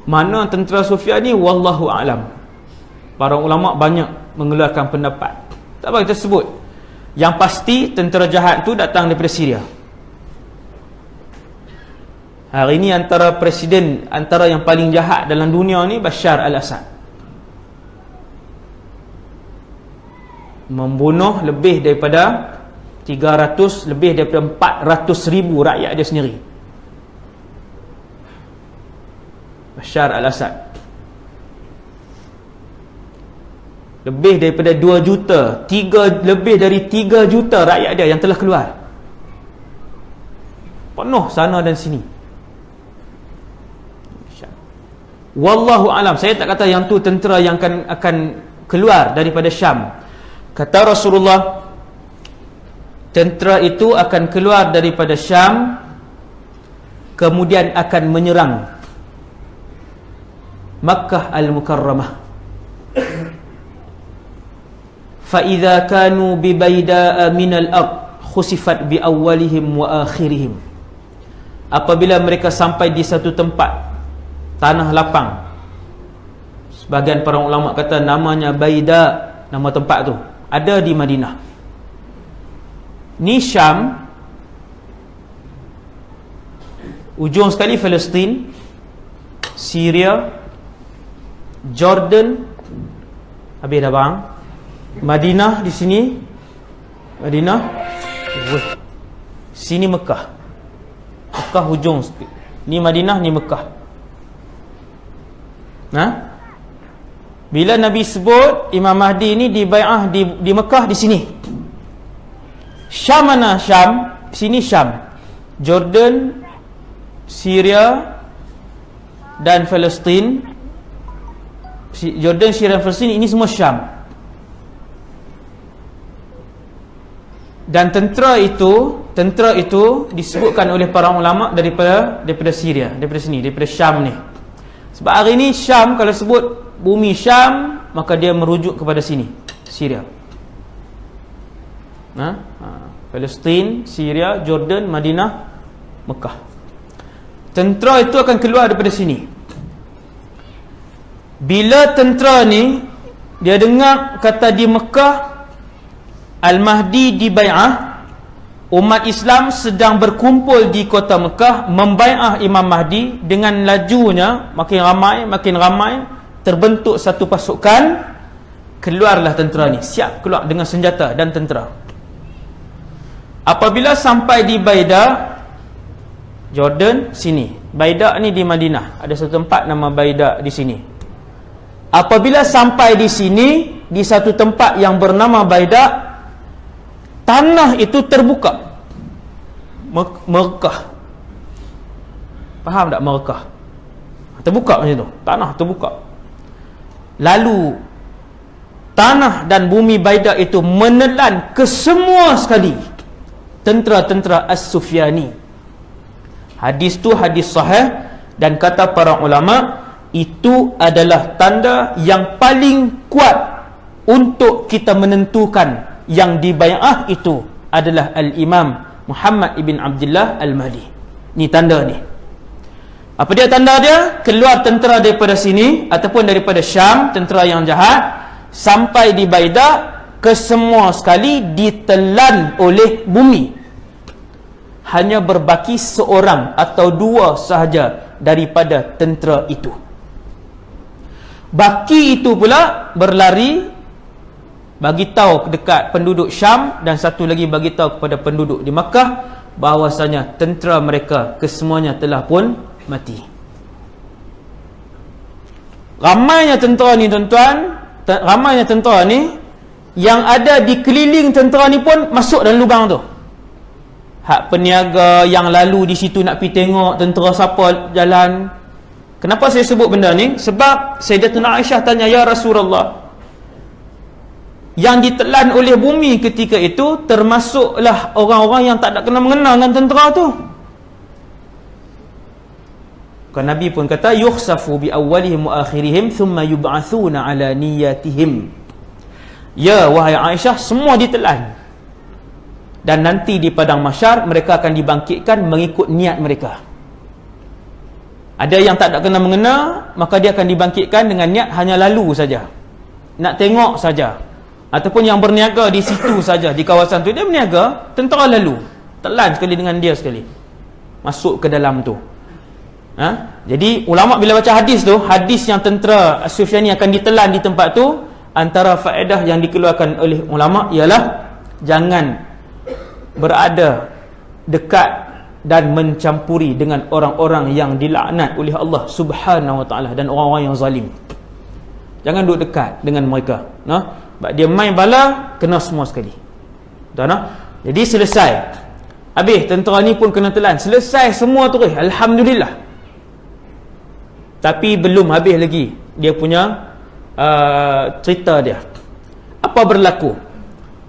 Mana tentera Sufyani? Wallahu a'lam. Para ulama banyak mengeluarkan pendapat. Tak apa kita sebut. Yang pasti tentera jahat tu datang daripada Syria. Hari ini antara presiden, antara yang paling jahat dalam dunia ni Bashar al-Assad. Membunuh lebih daripada 300, lebih daripada 400,000 rakyat dia sendiri. Bashar al-Assad. Lebih daripada 2 juta, lebih dari 3 juta rakyat dia yang telah keluar. Penuh sana dan sini. Wallahu alam. Saya tak kata yang tu tentera yang akan keluar daripada Syam. Kata Rasulullah, tentera itu akan keluar daripada Syam, kemudian akan menyerang Makkah Al-Mukarramah. Fa idza kanu bi bayda'a minal ard khusifat bi awwalihim wa akhirihim. Apabila mereka sampai di satu tempat tanah lapang, sebagian para ulama kata namanya Baida, nama tempat tu ada di Madinah. Ni Syam, ujung sekali Palestin, Syria, Jordan, habis dah bang. Madinah di sini, Madinah, sini Mekah. Mekah hujung. Ni Madinah, ni Mekah. Bila Nabi sebut Imam Mahdi ni dibai'ah di Mekah, di sini. Syam mana? Syam, sini Syam. Jordan, Syria dan Palestin. Jordan, Syria dan Palestin, ini semua Syam. Dan tentera itu disebutkan oleh para ulama daripada Syria, daripada sini, daripada Syam ni. Sebab hari ni Syam, kalau sebut bumi Syam, maka dia merujuk kepada sini, Syria. Palestin, Syria, Jordan, Madinah, Mekah. Tentera itu akan keluar daripada sini. Bila tentera ni dia dengar kata di Mekah Al-Mahdi dibai'ah, umat Islam sedang berkumpul di kota Mekah membai'ah Imam Mahdi, dengan lajunya makin ramai terbentuk satu pasukan, keluarlah tentera ni, siap keluar dengan senjata dan tentera. Apabila sampai di Baida, Jordan sini, Baida ni di Madinah, ada satu tempat nama Baida di sini. Apabila sampai di sini, di satu tempat yang bernama Baida, tanah itu terbuka. Merekah. Faham tak merekah? Terbuka macam tu. Tanah terbuka. Lalu tanah dan bumi Baida itu menelan ke semua sekali tentera-tentera As-Sufyani. Hadis tu hadis sahih, dan kata para ulama, itu adalah tanda yang paling kuat untuk kita menentukan yang dibai'ah itu adalah Al-Imam Muhammad ibn Abdullah Al-Mahdi. Ni tanda ni. Apa dia tanda dia? Keluar tentera daripada sini ataupun daripada Syam, tentera yang jahat, sampai di Baida, kesemua sekali ditelan oleh bumi. Hanya berbaki seorang atau dua sahaja daripada tentera itu. Baki itu pula berlari, bagi tahu dekat penduduk Syam, dan satu lagi bagi tahu kepada penduduk di Makkah bahawasanya tentera mereka kesemuanya telah pun mati. Ramainya tentera ni tuan-tuan, ramainya tentera ni, yang ada di keliling tentera ni pun masuk dalam lubang tu. Hak peniaga yang lalu di situ nak pergi tengok tentera siapa jalan. Kenapa saya sebut benda ni? Sebab Sayyidatuna Aisyah tanya, ya Rasulullah, yang ditelan oleh bumi ketika itu termasuklah orang-orang yang tak ada kena mengena dengan tentera tu. Kan Nabi pun kata, yukhsafu bi awwalihim wa akhirihim thumma yub'athuna ala niyatihim. Ya wahai Aisyah, semua ditelan, dan nanti di padang mahsyar mereka akan dibangkitkan mengikut niat mereka. Ada yang tak ada kena mengena, maka dia akan dibangkitkan dengan niat hanya lalu saja, nak tengok saja, ataupun yang berniaga di situ saja, di kawasan tu dia berniaga, tentera lalu, telan sekali dengan dia sekali, masuk ke dalam tu. Jadi ulama bila baca hadis tu, hadis yang tentera As-Sufyani akan ditelan di tempat tu, antara faedah yang dikeluarkan oleh ulama ialah jangan berada dekat dan mencampuri dengan orang-orang yang dilaknat oleh Allah Subhanahu wa taala dan orang-orang yang zalim. Jangan duduk dekat dengan mereka. Sebab dia main bala, kena semua sekali. Tuan, jadi selesai. Habis tentera ni pun kena telan. Selesai semua tu, alhamdulillah. Tapi belum habis lagi dia punya cerita dia. Apa berlaku?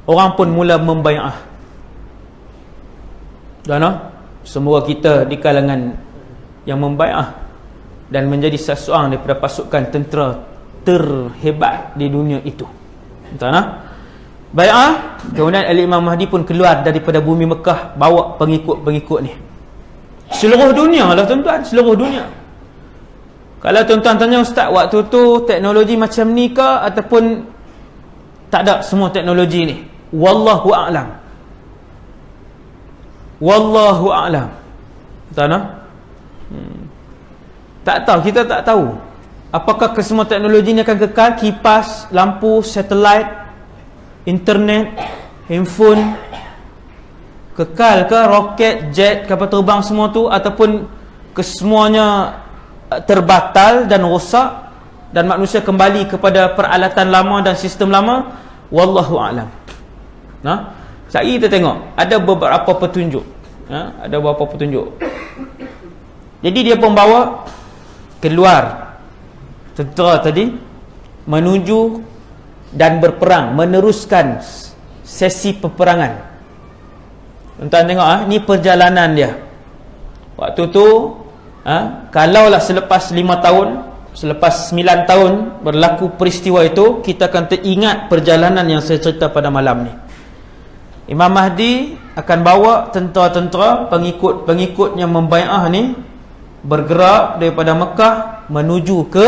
Orang pun mula membai'ah. Tuan, semua kita di kalangan yang membai'ah dan menjadi seseorang daripada pasukan tentera terhebat di dunia itu. Tuan, bai'ah. Kemudian Al-Imam Mahdi pun keluar daripada bumi Mekah, bawa pengikut-pengikut ni. Seluruh dunia lah tuan-tuan, seluruh dunia. Kalau tuan-tuan tanya, ustaz, waktu tu teknologi macam ni ke ataupun tak ada semua teknologi ni? Wallahu a'lam. Wallahu a'lam. Tuan, tak tahu, kita tak tahu apakah kesemua teknologi ni akan kekal. Kipas, lampu, satelit, internet, handphone kekal ke? Roket, jet, kapal terbang semua tu, ataupun kesemuanya terbatal dan rosak dan manusia kembali kepada peralatan lama dan sistem lama? Wallahu a'lam. Sekali kita tengok ada beberapa petunjuk. Ada beberapa petunjuk. Jadi dia pun bawa keluar tentera tadi menuju dan berperang, meneruskan sesi peperangan Tuan-tuan tengok ni perjalanan dia. Waktu tu kalaulah selepas 5 tahun, selepas 9 tahun berlaku peristiwa itu, kita akan teringat perjalanan yang saya cerita pada malam ni. Imam Mahdi akan bawa tentera-tentera, pengikut-pengikutnya membai'ah ni bergerak daripada Mekah menuju ke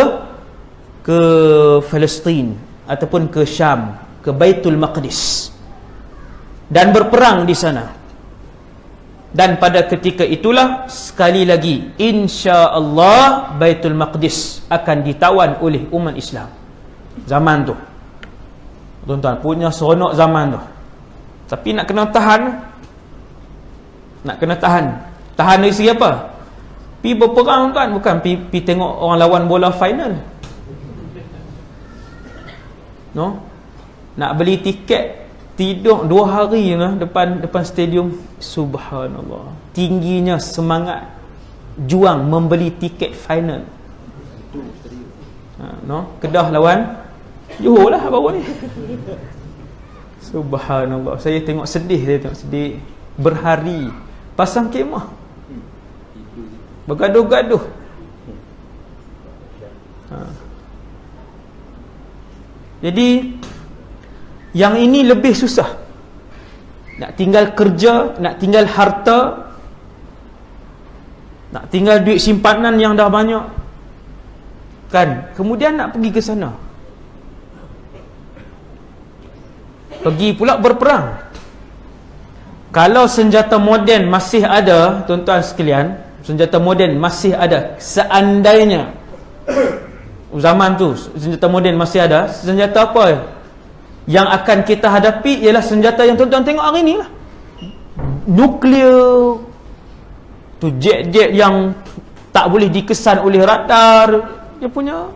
Palestin ataupun ke Syam, ke Baitul Maqdis, dan berperang di sana. Dan pada ketika itulah sekali lagi insya-Allah Baitul Maqdis akan ditawan oleh umat Islam. Zaman tu, tuan-tuan, punya seronok zaman tu. Tapi nak kena tahan. Tahan dari segi apa? Pi berperang kan, bukan pi tengok orang lawan bola final. No? Nak beli tiket, tidur 2 hari depan stadium. Subhanallah, tingginya semangat juang membeli tiket final. No? Kedah lawan Johor lah baru ni. Subhanallah, saya tengok sedih, berhari pasang kemah, bergaduh-gaduh. Jadi yang ini lebih susah. Nak tinggal kerja, nak tinggal harta, nak tinggal duit simpanan yang dah banyak, kan? Kemudian nak pergi ke sana, pergi pula berperang. Kalau senjata moden masih ada, tuan-tuan sekalian, senjata moden masih ada, seandainya zaman tu senjata moden masih ada, senjata apa yang akan kita hadapi ialah senjata yang tuan-tuan tengok hari ni lah. Nuklear tu, jet-jet yang tak boleh dikesan oleh radar, dia punya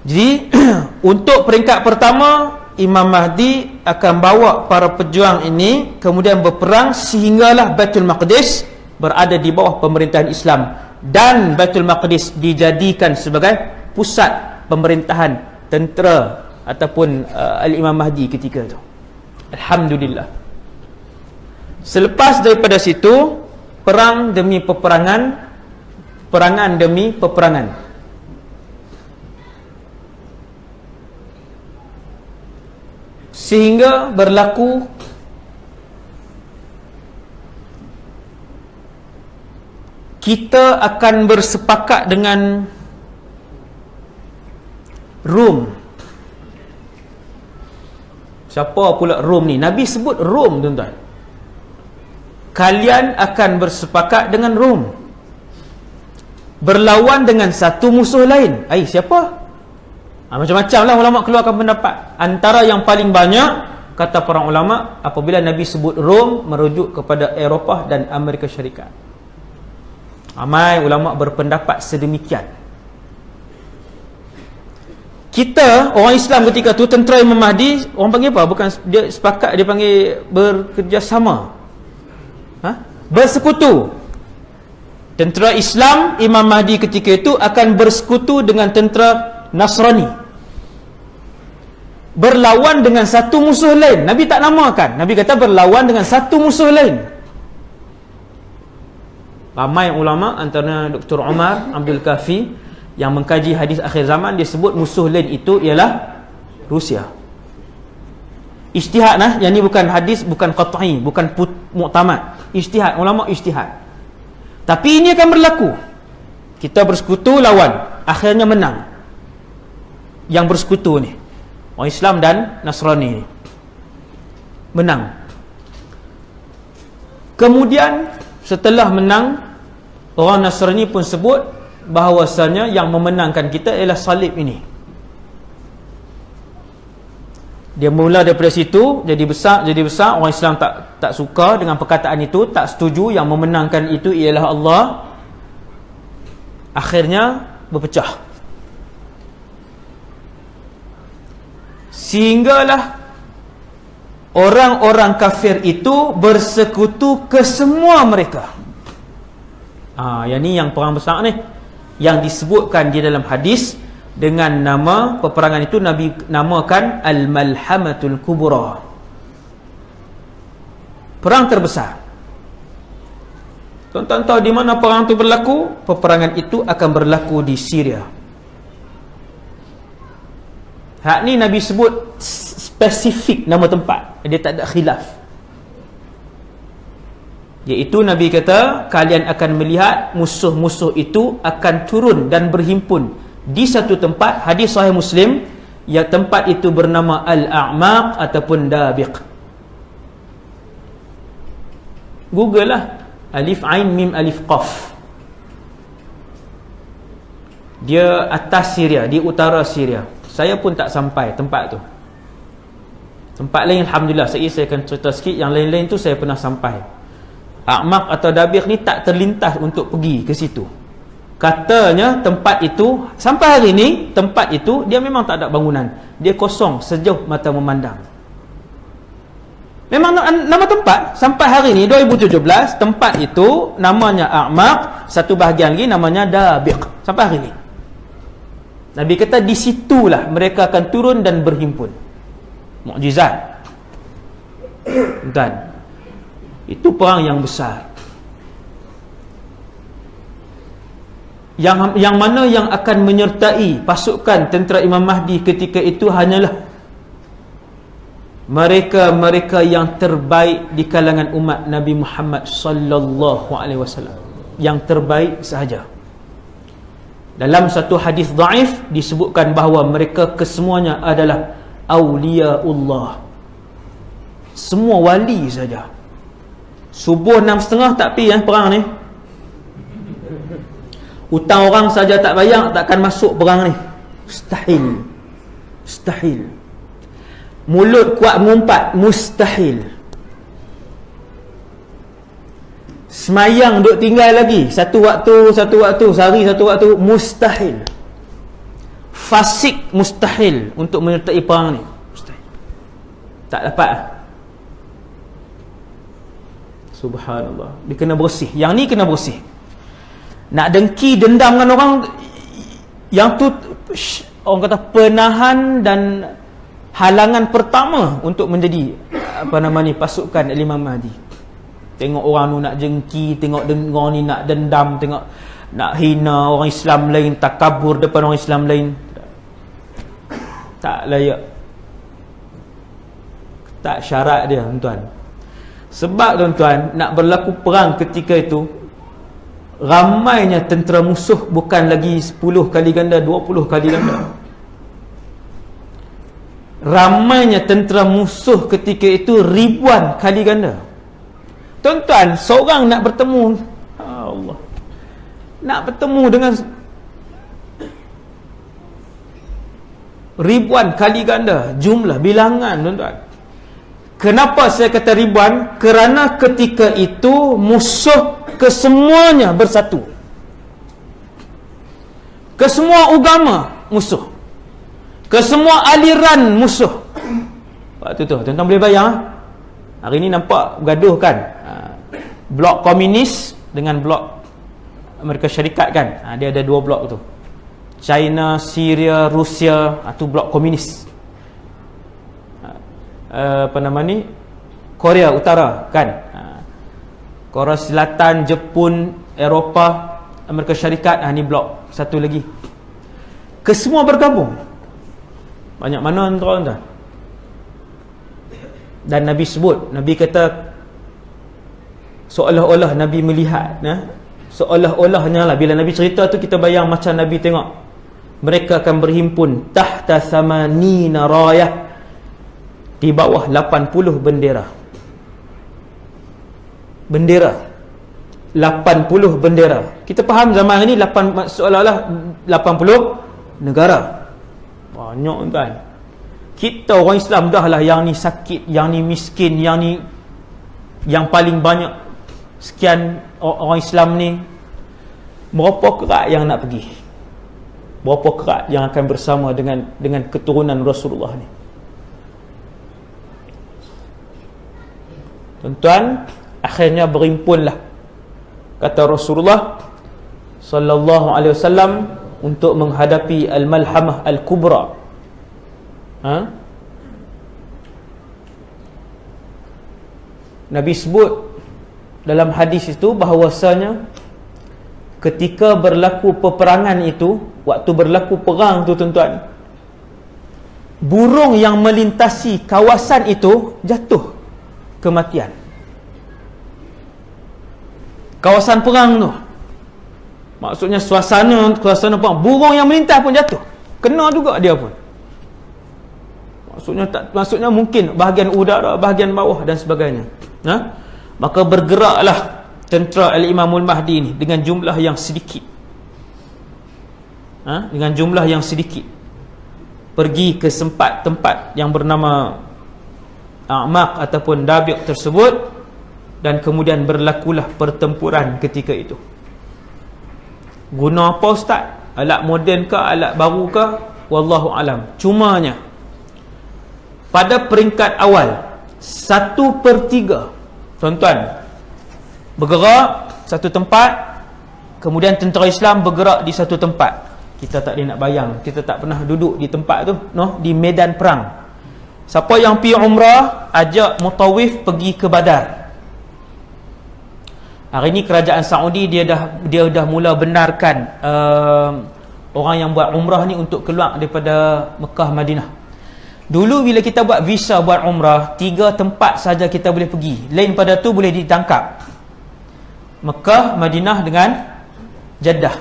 Jadi untuk peringkat pertama, Imam Mahdi akan bawa para pejuang ini kemudian berperang sehinggalah Baitul Maqdis berada di bawah pemerintahan Islam, dan Baitul Maqdis dijadikan sebagai pusat pemerintahan tentera ataupun Al-Imam Mahdi ketika itu. Alhamdulillah. Selepas daripada situ, perang demi peperangan, perangan demi peperangan. Sehingga berlaku kita akan bersepakat dengan Rom. Siapa pula Rom ni? Nabi sebut Rom, tuan-tuan. Kalian akan bersepakat dengan Rom, berlawan dengan satu musuh lain. Siapa? Macam-macam lah ulama keluarkan pendapat. Antara yang paling banyak, kata para ulama, apabila Nabi sebut Rom, merujuk kepada Eropah dan Amerika Syarikat. Ramai ulama berpendapat sedemikian. Kita orang Islam ketika tu, tentera Imam Mahdi, orang panggil apa? Bukan dia sepakat, dia panggil bekerjasama, bersekutu. Tentera Islam Imam Mahdi ketika itu akan bersekutu dengan tentera Nasrani, berlawan dengan satu musuh lain. Nabi tak namakan, Nabi kata berlawan dengan satu musuh lain. Ramai ulama, antaranya Dr. Umar Abdul Kafi yang mengkaji hadis akhir zaman, dia sebut musuh lain itu ialah Rusia. Ijtihad lah, yang ni bukan hadis, bukan qat'i, bukan muktamad. Ijtihad, ulama ijtihad. Tapi ini akan berlaku. Kita bersekutu lawan, akhirnya menang yang bersekutu ni, orang Islam dan Nasrani ni, menang. Kemudian setelah menang, orang Nasrani pun sebut bahawasanya yang memenangkan kita ialah salib ini. Dia mula daripada situ, jadi besar. Orang Islam tak suka dengan perkataan itu, tak setuju, yang memenangkan itu ialah Allah. Akhirnya berpecah. Sehinggalah orang-orang kafir itu bersekutu ke semua mereka. Yang ni yang perang besar ni, yang disebutkan di dalam hadis dengan nama peperangan itu Nabi namakan Al-Malhamatul Kubra. perang terbesar. Tuan-tuan tahu di mana perang itu berlaku? Peperangan itu akan berlaku di Syria. Hak ni Nabi sebut spesifik nama tempat, dia tak ada khilaf. Iaitu Nabi kata, kalian akan melihat musuh-musuh itu akan turun dan berhimpun di satu tempat. Hadis Sahih Muslim, yang tempat itu bernama Al-A'maq ataupun Dabiq. Google lah, Alif Ain Mim Alif Qaf. Dia atas Syria, di utara Syria. Saya pun tak sampai tempat tu. Tempat lain alhamdulillah, saya akan cerita sikit. Yang lain-lain tu saya pernah sampai. A'maq atau Dabiq ni tak terlintas untuk pergi ke situ. Katanya tempat itu sampai hari ni, tempat itu dia memang tak ada bangunan, dia kosong sejauh mata memandang. Memang nama tempat sampai hari ni 2017, tempat itu namanya A'maq, satu bahagian lagi namanya Dabiq sampai hari ni. Nabi kata di situlah mereka akan turun dan berhimpun. Mukjizat. Dan itu perang yang besar. Yang mana yang akan menyertai pasukan tentera Imam Mahdi ketika itu hanyalah mereka-mereka yang terbaik di kalangan umat Nabi Muhammad sallallahu alaihi wasallam. Yang terbaik sahaja. Dalam satu hadis dhaif disebutkan bahawa mereka kesemuanya adalah awliyaullah. Semua wali saja. Subuh 6.30 tak pi perang ni. Hutang orang saja tak bayar, takkan masuk perang ni. Mustahil. Mustahil. Mulut kuat mengumpat, mustahil. Semayang duk tinggal lagi satu waktu, sehari satu waktu, mustahil. Fasik mustahil untuk menyertai perang ni. Mustahil. Tak dapat. Subhanallah. Dia kena bersih. Yang ni kena bersih. Nak dengki dendam dengan orang, yang tu orang kata penahan dan halangan pertama untuk menjadi pasukan Imam Mahdi. Tengok orang tu nak jengki, tengok orang ni nak dendam, tengok nak hina orang Islam lain, takabur depan orang Islam lain. Tak layak. Tak syarat dia, tuan-tuan. Sebab tuan-tuan, nak berlaku perang ketika itu, ramainya tentera musuh bukan lagi 10 kali ganda, 20 kali ganda. Ramainya tentera musuh ketika itu ribuan kali ganda. Tuan-tuan, seorang nak bertemu, Allah, nak bertemu dengan ribuan kali ganda jumlah, bilangan, tuan-tuan. Kenapa saya kata ribuan? Kerana ketika itu musuh kesemuanya bersatu. Kesemua agama musuh. Kesemua aliran musuh. Waktu tu, tuan-tuan boleh bayang, hari ni nampak gaduh kan? Blok komunis dengan blok Amerika Syarikat kan? Dia ada dua blok tu. China, Syria, Rusia, tu blok komunis. Korea Utara kan? Korea Selatan, Jepun, Eropah, Amerika Syarikat, ni blok satu lagi. Kesemua bergabung. Banyak mana tuan-tuan? Dan Nabi sebut, Nabi kata seolah-olah Nabi melihat, seolah-olahnya lah, bila Nabi cerita tu kita bayang macam Nabi tengok mereka akan berhimpun tahta thamanina rayah, di bawah 80 bendera. Bendera 80 bendera. Kita faham zaman ini seolah-olah 80 negara. Banyak kan. Kita orang Islam dah lah yang ni sakit, yang ni miskin, yang ni yang paling banyak. Sekian orang Islam ni, berapa kerat yang nak pergi? Berapa kerat yang akan bersama dengan keturunan Rasulullah ni? Tuan-tuan, akhirnya berhimpunlah, kata Rasulullah sallallahu alaihi wasallam, untuk menghadapi al-malhamah al-kubra. Nabi sebut dalam hadis itu bahawasanya ketika berlaku peperangan itu, waktu berlaku perang tu tuan-tuan, burung yang melintasi kawasan itu jatuh kematian. Kawasan perang tu, maksudnya suasana perang, burung yang melintas pun jatuh, kena juga dia pun. Maksudnya mungkin bahagian udara, bahagian bawah dan sebagainya. Maka bergeraklah tentera Al-Imamul Mahdi ini dengan jumlah yang sedikit. Dengan jumlah yang sedikit. Pergi ke tempat yang bernama A'maq ataupun Dabiq tersebut, dan kemudian berlakulah pertempuran ketika itu. Guna apa ustaz? Alat moden ke, alat baru ke? Wallahu alam. Cumanya pada peringkat awal 1/3 tuan-tuan bergerak satu tempat, kemudian tentera Islam bergerak di satu tempat. Kita tak boleh nak bayang, kita tak pernah duduk di tempat tu, di medan perang. Siapa yang pergi umrah, ajak mutawif pergi ke Badar. Hari ni kerajaan Saudi dia dah mula benarkan orang yang buat umrah ni untuk keluar daripada Mekah, Madinah. Dulu bila kita buat visa buat umrah, 3 tempat saja kita boleh pergi. Lain pada tu boleh ditangkap. Mekah, Madinah dengan Jeddah.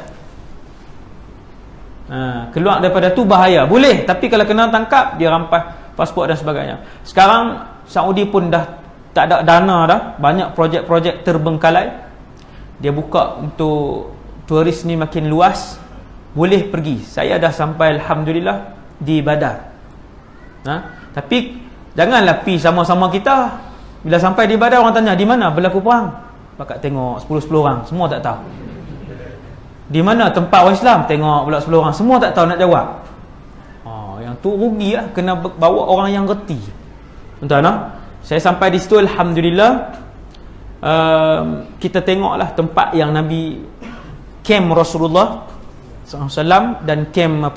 Keluar daripada tu bahaya. Boleh, tapi kalau kena tangkap, dia rampas pasport dan sebagainya. Sekarang Saudi pun dah tak ada dana dah. Banyak projek-projek terbengkalai. Dia buka untuk turis ni makin luas. Boleh pergi. Saya dah sampai alhamdulillah di Badar. Tapi janganlah pi sama-sama kita. Bila sampai di Badar, orang tanya di mana berlaku perang. Pakat tengok 10 orang, semua tak tahu. Di mana tempat orang Islam, tengok pula 10 orang, semua tak tahu nak jawab. Yang tu rugi lah, kena bawa orang yang reti. Tuan-tuan, saya sampai di situ alhamdulillah. Kita tengoklah tempat yang Nabi camp Rasulullah SAW dan camp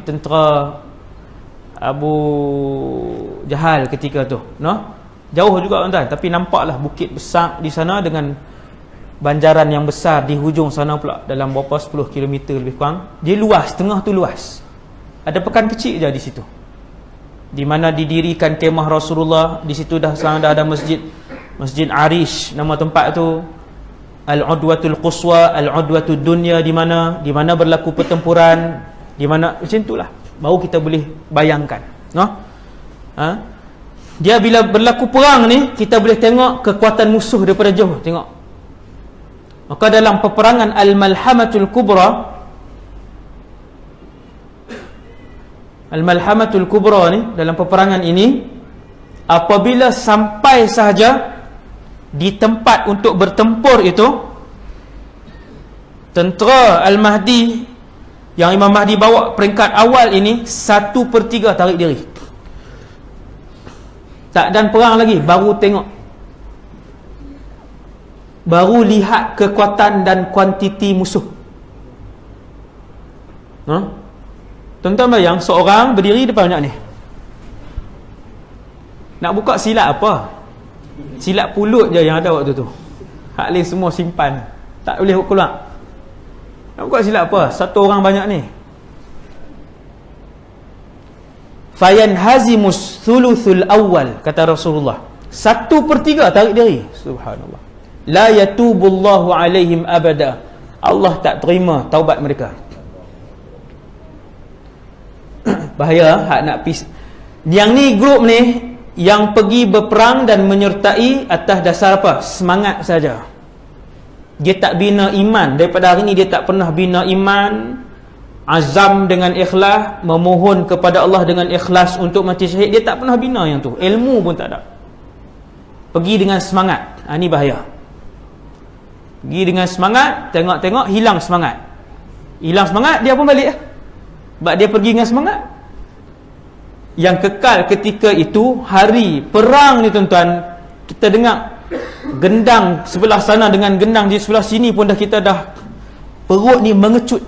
tentera Abu Jahal ketika tu. Jauh juga tuan-tuan, tapi nampaklah bukit besar di sana dengan banjaran yang besar di hujung sana pula, dalam berapa 10 km lebih kurang. Dia luas, tengah tu luas. Ada pekan kecil je di situ, di mana didirikan kemah Rasulullah. Di situ dah ada Masjid Arish, nama tempat tu. Al-Udwatul Quswa, Al-Udwatul Dunya, di mana berlaku pertempuran, di mana macam itulah. Baru kita boleh bayangkan. Dia bila berlaku perang ni, kita boleh tengok kekuatan musuh daripada jauh. Tengok. Maka dalam peperangan Al-Malhamatul Kubra ni, dalam peperangan ini, apabila sampai sahaja di tempat untuk bertempur itu, tentera Al-Mahdi yang Imam Mahdi bawa peringkat awal ini 1/3 tarik diri. Tak dan perang lagi, baru tengok, baru lihat kekuatan dan kuantiti musuh. Tuan-tuan bayang, seorang berdiri depan banyak ni, nak buka silat apa? Silat pulut je yang ada waktu tu. Hak lain semua simpan, tak boleh keluar. Nak buka silat apa? Satu orang banyak ni. Fayanhazimus thuluthul awal, kata Rasulullah. 1/3 tarik diri. Subhanallah. La yatubullahu alaihim abada. Allah tak terima taubat mereka. Bahaya hak nak pis. Yang ni grup ni yang pergi berperang dan menyertai atas dasar apa? Semangat saja. Dia tak bina iman. Daripada hari ni dia tak pernah bina iman, azam dengan ikhlas, memohon kepada Allah dengan ikhlas untuk mati syahid. Dia tak pernah bina yang tu. Ilmu pun tak ada. Pergi dengan semangat. Ini bahaya. Pergi dengan semangat, tengok-tengok hilang semangat. Hilang semangat, dia pun balik. Sebab dia pergi dengan semangat. Yang kekal ketika itu, hari perang ni tuan-tuan, kita dengar gendang sebelah sana dengan gendang di sebelah sini pun kita dah perut ni mengecut.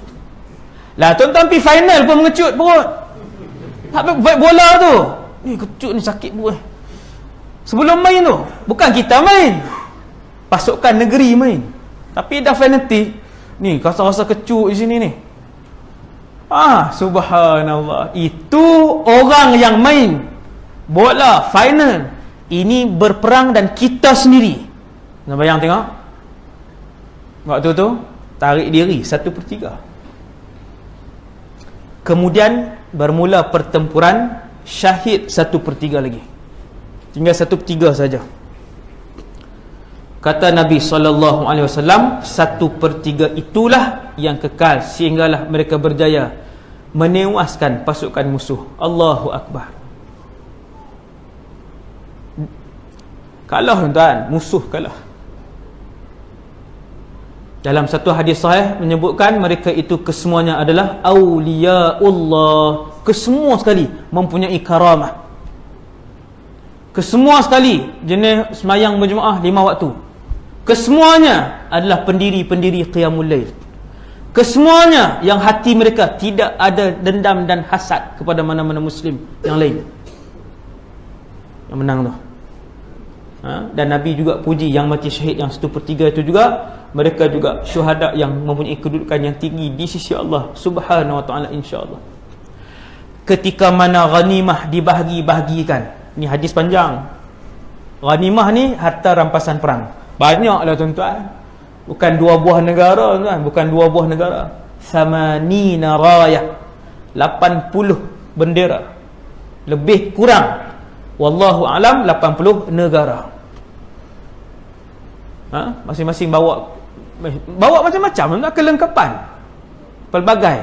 Lah tuan-tuan pergi final pun mengecut perut. Habis bola tu, ni kecut ni sakit perut. Sebelum main tu, bukan kita main, pasukan negeri main. Tapi dah fanatik ni, rasa-rasa kecut di sini ni. Subhanallah, itu orang yang main bola final. Ini berperang dan kita sendiri. Nak bayang tengok, waktu tu tarik diri 1/3. Kemudian bermula pertempuran, syahid 1/3 lagi, tinggal 1/3 saja. Kata Nabi SAW, 1/3 itulah yang kekal sehinggalah mereka berjaya menewaskan pasukan musuh. Allahu Akbar. Kalah tuan, musuh kalah. Dalam satu hadis sahih menyebutkan mereka itu kesemuanya adalah awliyaullah, kesemua sekali mempunyai karamah, kesemua sekali jenis semayang berjemaah 5 waktu, kesemuanya adalah pendiri-pendiri qiyamul lail, kesemuanya yang hati mereka tidak ada dendam dan hasad kepada mana-mana muslim yang lain. Yang menang tu. Dan Nabi juga puji yang mati syahid yang 1/3 itu juga, mereka juga syuhada yang mempunyai kedudukan yang tinggi di sisi Allah Subhanahu wa taala, insya-Allah. Ketika mana ghanimah dibahagi-bahagikan, ni hadis panjang. Ghanimah ni harta rampasan perang. Banyaklah tuan-tuan. Bukan 2 buah negara tuan, bukan 2 buah negara. 80 rayah. 80 bendera. Lebih kurang, wallahu alam, 80 negara. Masing-masing bawa macam-macam kelengkapan, pelbagai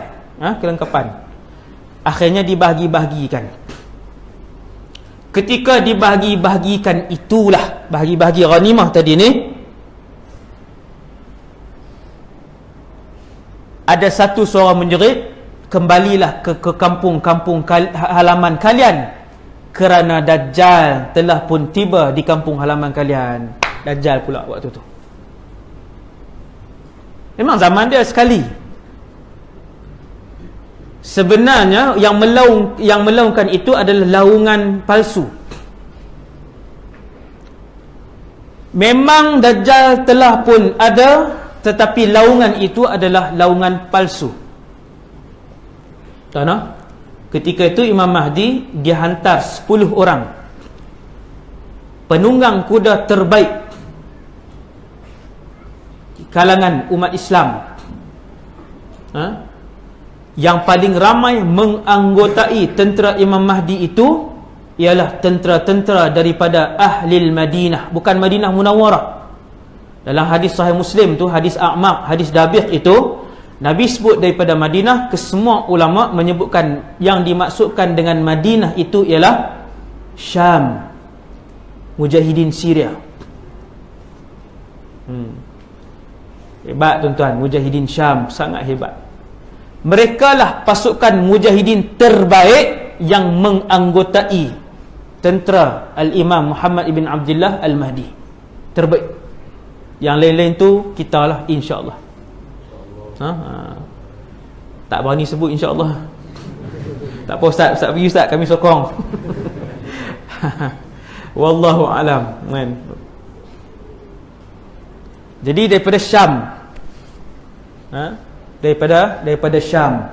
kelengkapan. Akhirnya dibahagi-bahagikan. Ketika dibahagi-bahagikan itulah, bahagi-bahagi ghanimah tadi ni, ada satu suara menjerit, kembalilah ke kampung-kampung halaman kalian, kerana Dajjal telah pun tiba di kampung halaman kalian. Dajjal pula waktu tu. Memang zaman dia sekali. Sebenarnya yang melaungkan itu adalah laungan palsu. Memang Dajjal telah pun ada, tetapi laungan itu adalah laungan palsu. Tahu? Ketika itu Imam Mahdi dihantar 10 orang penunggang kuda terbaik kalangan umat Islam, yang paling ramai menganggotai tentera Imam Mahdi itu ialah tentera-tentera daripada Ahlil Madinah, bukan Madinah Munawwarah. Dalam hadis Sahih Muslim tu, hadis A'maq, hadis Dabiq itu, Nabi sebut daripada Madinah. Kesemua ulama menyebutkan yang dimaksudkan dengan Madinah itu ialah Syam, Mujahidin Syria. Hebat tuan-tuan, Mujahidin Syam sangat hebat. Mereka lah pasukan Mujahidin terbaik yang menganggotai tentera Al-Imam Muhammad ibn Abdullah Al-Mahdi. Terbaik. Yang lain-lain tu kita lah, insya-Allah. Tak berani sebut insya-Allah. Tak apa ustaz, ustaz pergi ustaz, kami sokong. Wallahu alam. Jadi daripada Syam, daripada Syam.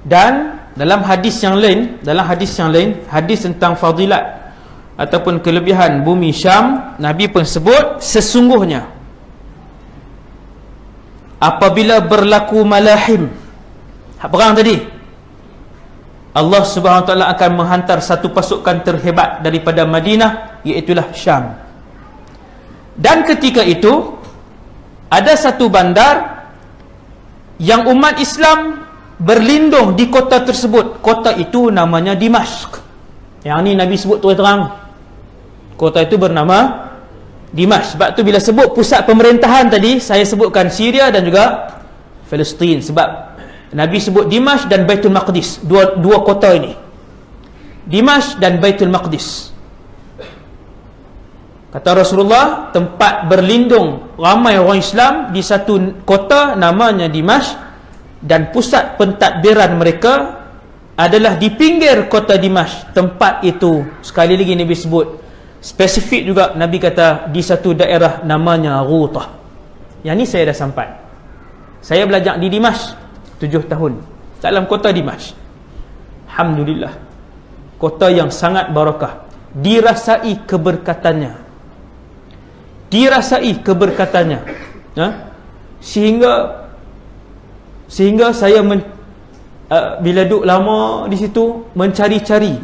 Dan dalam hadis yang lain, hadis tentang fadilat ataupun kelebihan bumi Syam, Nabi pun sebut, sesungguhnya apabila berlaku malahim, perang tadi, Allah Subhanahu Wa Taala akan menghantar satu pasukan terhebat daripada Madinah, iaitulah Syam. Dan ketika itu ada satu bandar yang umat Islam berlindung di kota tersebut. Kota itu namanya Dimashq. Yang ni Nabi sebut terang. Kota itu bernama Dimashq. Sebab tu bila sebut pusat pemerintahan tadi, saya sebutkan Syria dan juga Palestin. Sebab Nabi sebut Dimashq dan Baitul Maqdis, dua kota ini, Dimashq dan Baitul Maqdis. Kata Rasulullah, tempat berlindung ramai orang Islam di satu kota namanya Dimashq, dan pusat pentadbiran mereka adalah di pinggir kota Dimashq. Tempat itu sekali lagi Nabi sebut Spesifik juga Nabi kata di satu daerah namanya Ghutah. Yang ni saya dah sampai. Saya belajar di Dimash 7 tahun dalam kota Dimash. Alhamdulillah, kota yang sangat barakah, dirasai keberkatannya, sehingga saya bila duduk lama di situ mencari-cari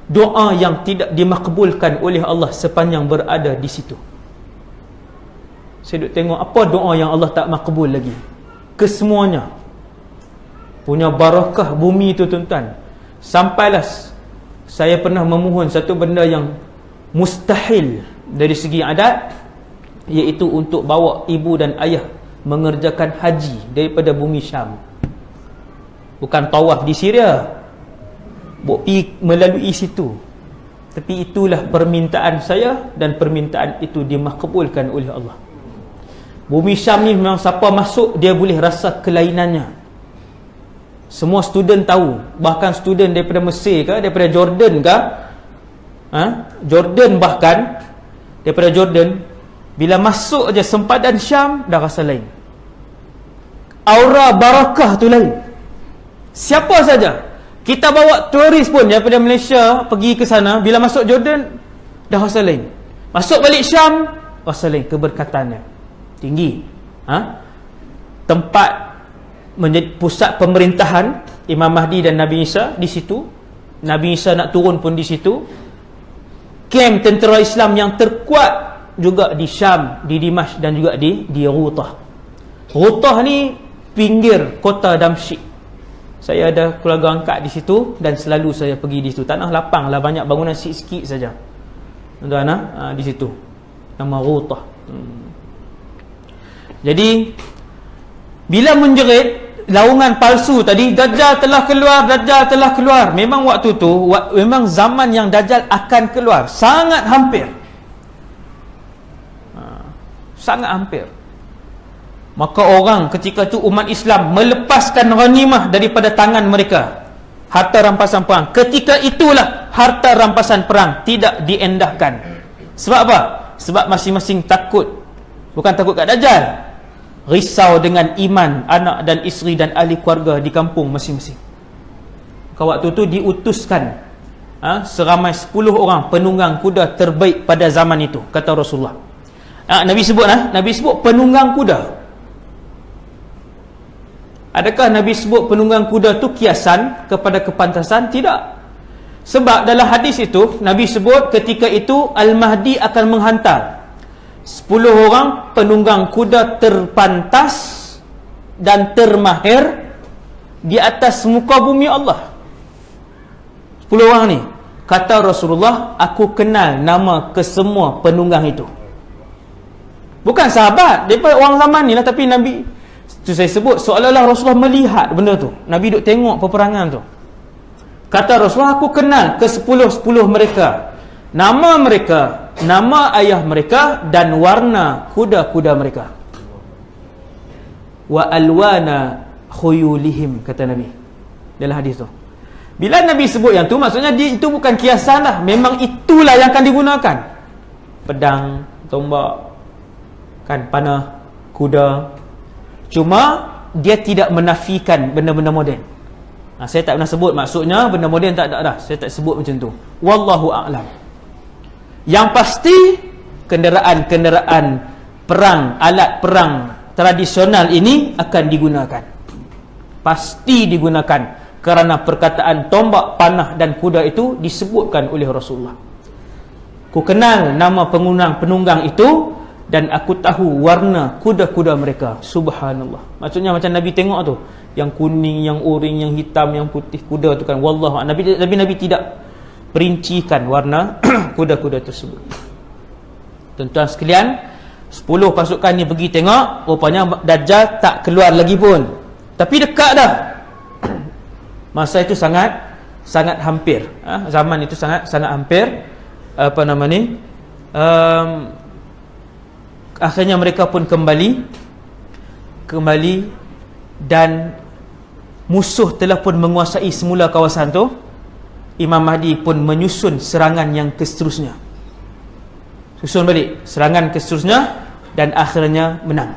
doa yang tidak dimakbulkan oleh Allah sepanjang berada di situ. Saya duduk tengok apa doa yang Allah tak makbul lagi. Kesemuanya punya barakah bumi itu, tuan-tuan. Sampailah saya pernah memohon satu benda yang mustahil dari segi adat, iaitu untuk bawa ibu dan ayah mengerjakan haji daripada bumi Syam. Bukan tawaf di Syria, pergi melalui situ. Tapi itulah permintaan saya, dan permintaan itu dimakbulkan oleh Allah. Bumi Syam ni memang siapa masuk dia boleh rasa kelainannya. Semua student tahu, bahkan student daripada Mesir ke, daripada Jordan ke, Jordan, bahkan daripada Jordan, bila masuk aja sempadan Syam dah rasa lain. Aura barakah tu lain. Siapa saja kita bawa turis pun daripada Malaysia pergi ke sana, bila masuk Jordan dah rasa lain. Masuk balik Syam rasa lain, keberkatannya tinggi. Tempat menjadi pusat pemerintahan Imam Mahdi dan Nabi Isa di situ. Nabi Isa nak turun pun di situ. Kem tentera Islam yang terkuat juga di Syam, di Dimash dan juga di Ghutah. Ghutah ni pinggir kota Damsyik. Saya ada keluarga angkat di situ dan selalu saya pergi di situ. Tanah lapang lah, banyak bangunan sikit-sikit saja. Tuan-tuan, di situ. Nama Ghutah. Jadi bila menjerit laungan palsu tadi, Dajjal telah keluar. Memang waktu tu memang zaman yang Dajjal akan keluar, sangat hampir. Sangat hampir. Maka orang ketika itu, umat Islam melepaskan ghanimah daripada tangan mereka, harta rampasan perang. Ketika itulah harta rampasan perang tidak diendahkan. Sebab apa? Sebab masing-masing takut. Bukan takut kat Dajjal, risau dengan iman anak dan isteri dan ahli keluarga di kampung masing-masing. Waktu itu diutuskan seramai 10 orang penunggang kuda terbaik pada zaman itu, kata Rasulullah. Nabi sebut penunggang kuda. Adakah Nabi sebut penunggang kuda tu kiasan kepada kepantasan? Tidak. Sebab dalam hadis itu Nabi sebut ketika itu Al-Mahdi akan menghantar 10 orang penunggang kuda terpantas dan termahir di atas muka bumi Allah. 10 orang ni, kata Rasulullah, aku kenal nama kesemua penunggang itu. Bukan sahabat, daripada orang zaman ni lah, tapi Nabi tu saya sebut seolah-olah Rasulullah melihat benda tu. Nabi duk tengok peperangan tu. Kata Rasulullah, aku kenal ke 10 mereka, nama mereka, nama ayah mereka dan warna kuda-kuda mereka. Wa alwana khuyulihim, kata Nabi dalam hadis tu. Bila Nabi sebut yang tu, maksudnya itu bukan kiasan lah, memang itulah yang akan digunakan. Pedang, tombak, kan, panah, kuda. Cuma dia tidak menafikan benda-benda moden. Saya tak pernah sebut maksudnya benda moden, tak ada dah. Saya tak sebut macam tu. Wallahu a'lam. Yang pasti kenderaan-kenderaan perang, alat perang tradisional ini akan digunakan. Pasti digunakan, kerana perkataan tombak, panah dan kuda itu disebutkan oleh Rasulullah. Ku kenal nama penunggang itu dan aku tahu warna kuda-kuda mereka. Subhanallah. Maksudnya macam Nabi tengok tu, yang kuning, yang oranye, yang hitam, yang putih kuda tu kan. Wallah, Nabi tidak perincikan warna kuda-kuda tersebut. Tuan-tuan sekalian, 10 pasukan ni pergi tengok, rupanya Dajjal tak keluar lagi pun, tapi dekat dah. Masa itu sangat hampir. Zaman itu sangat hampir. Akhirnya mereka pun kembali dan musuh telah pun menguasai semula kawasan tu. Imam Mahdi pun menyusun serangan yang seterusnya. susun balik serangan ke seterusnya, dan akhirnya menang.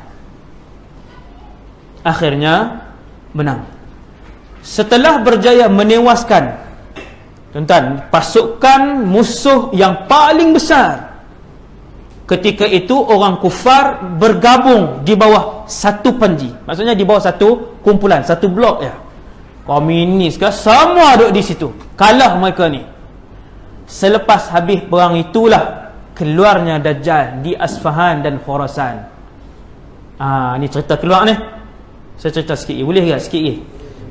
Setelah berjaya menewaskan, tuan-tuan, pasukan musuh yang paling besar, ketika itu orang kufar bergabung di bawah satu panji, maksudnya di bawah satu kumpulan, satu blok ya. Komunis ke, semua duduk di situ. Kalah mereka ni. Selepas habis perang itulah keluarnya Dajjal di Asfahan dan Khurasan. Ni cerita keluar ni. Saya cerita sikit. Boleh ke sikit ke?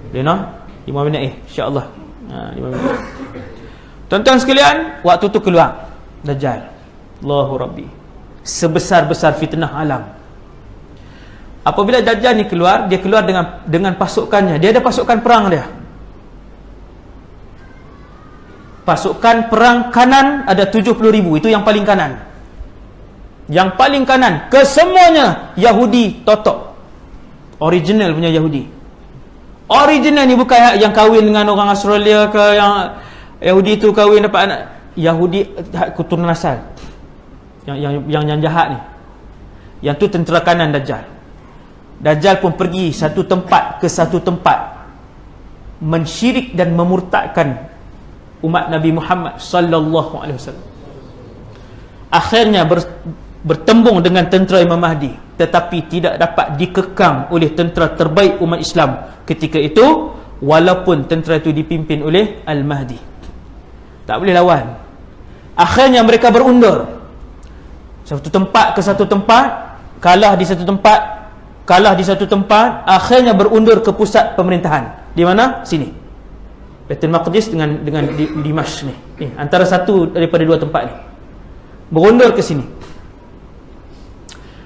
Boleh no? 5 minit insya-Allah. 5 minit. Tuan-tuan sekalian, waktu tu keluar Dajjal. Allahu Rabbi. Sebesar-besar fitnah alam. Apabila Dajjal ni keluar, dia keluar dengan pasukannya. Dia ada pasukan perang dia. Pasukan perang kanan ada 70,000. Itu yang paling kanan. Yang paling kanan, kesemuanya Yahudi totok. Original punya Yahudi. Original ni bukan yang kahwin dengan orang Australia ke, yang Yahudi tu kahwin dapat anak. Yahudi keturunan asal. Yang jahat ni. Yang tu tentera kanan Dajjal. Dajjal pun pergi satu tempat ke satu tempat, mensyirik dan memurtadkan umat Nabi Muhammad sallallahu alaihi wasallam. Akhirnya bertembung dengan tentera Imam Mahdi, tetapi tidak dapat dikekang oleh tentera terbaik umat Islam ketika itu, walaupun tentera itu dipimpin oleh Al-Mahdi. Tak boleh lawan. Akhirnya mereka berundur satu tempat ke satu tempat, kalah di satu tempat, akhirnya berundur ke pusat pemerintahan. Di mana? Sini, Baitul Maqdis dengan Dimashq ni. Antara satu daripada dua tempat ni. Berundur ke sini.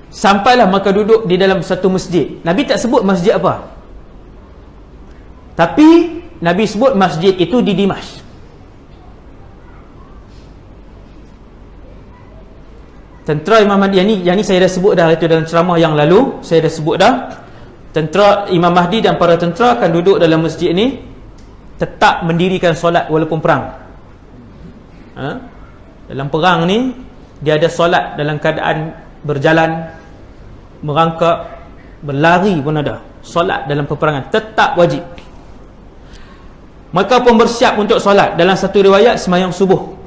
Sampailah mereka duduk di dalam satu masjid. Nabi tak sebut masjid apa, tapi Nabi sebut masjid itu di Dimashq. Tentera Imam Mahdi, yang ni saya dah sebut dah itu dalam ceramah yang lalu. Saya dah sebut dah. Tentera Imam Mahdi dan para tentera akan duduk dalam masjid ni, tetap mendirikan solat walaupun perang. Dalam perang ni, dia ada solat dalam keadaan berjalan, merangkak, berlari pun ada. Solat dalam peperangan tetap wajib. Mereka pun bersiap untuk solat. Dalam satu riwayat, sembahyang subuh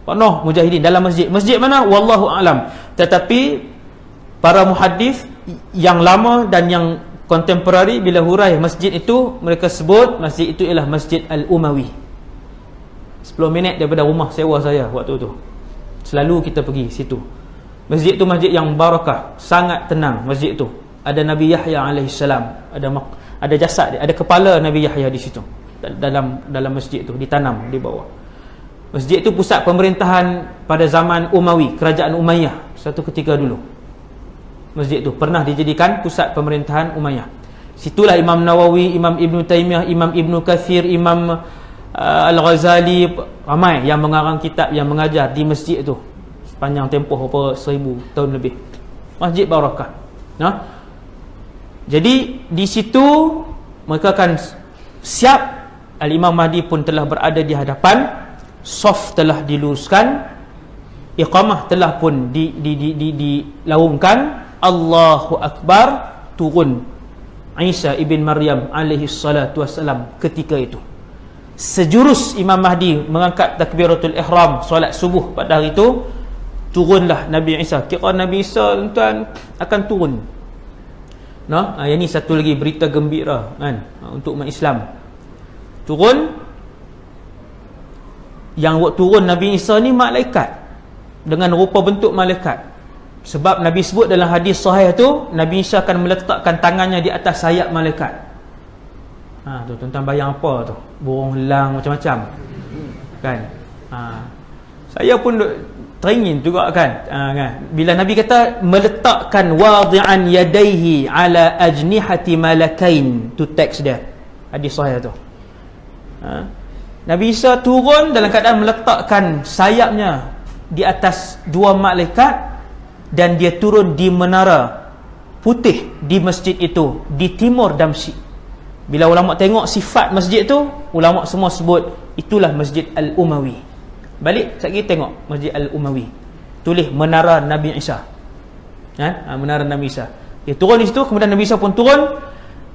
penuh mujahidin dalam masjid. Masjid mana? Wallahu a'lam. Tetapi para muhaddis yang lama dan yang kontemporari, bila hurai masjid itu, mereka sebut masjid itu ialah Masjid Al-Umawi. 10 minit daripada rumah sewa saya waktu tu. Selalu kita pergi situ. Masjid tu masjid yang barakah, sangat tenang masjid tu. Ada Nabi Yahya alaihi salam, ada jasad dia, ada kepala Nabi Yahya di situ. Dalam masjid tu ditanam di bawah. Masjid itu pusat pemerintahan pada zaman Umawi, kerajaan Umayyah satu ketika dulu. Masjid itu pernah dijadikan pusat pemerintahan Umayyah. Situlah Imam Nawawi, Imam Ibn Taymiyah, Imam Ibn Kathir, Imam Al-Ghazali, ramai yang mengarang kitab, yang mengajar di masjid itu sepanjang tempoh 1000 tahun lebih. Masjid barakah. Jadi di situ mereka akan siap. Al-Imam Mahdi pun telah berada di hadapan. Saf telah diluruskan, iqamah telah pun dilaungkan. Allahu Akbar, turun Isa ibn Maryam alaihi salatu wassalam ketika itu. Sejurus Imam Mahdi mengangkat takbiratul ihram solat subuh pada hari itu, turunlah Nabi Isa. Kira Nabi Isa tuan akan turun. Yang ni satu lagi berita gembira kan, untuk umat Islam. Turun. Yang turun Nabi Isa ni malaikat, dengan rupa bentuk malaikat. Sebab Nabi sebut dalam hadis sahih tu, Nabi Isa akan meletakkan tangannya di atas sayap malaikat. Tu tuan-tuan bayang apa tu? Burung helang macam-macam kan. Saya pun teringin juga kan. Bila Nabi kata meletakkan wadi'an yadaihi ala ajnihati malakain, tu teks dia, hadis sahih tu. Nabi Isa turun dalam keadaan meletakkan sayapnya di atas dua malaikat, dan dia turun di menara putih di masjid itu di timur Damsyik. Bila ulama tengok sifat masjid tu, ulama semua sebut itulah Masjid Al-Umawi. Balik sekali tengok Masjid Al-Umawi. tulis menara Nabi Isa. Menara Nabi Isa. Dia turun di situ, kemudian Nabi Isa pun turun.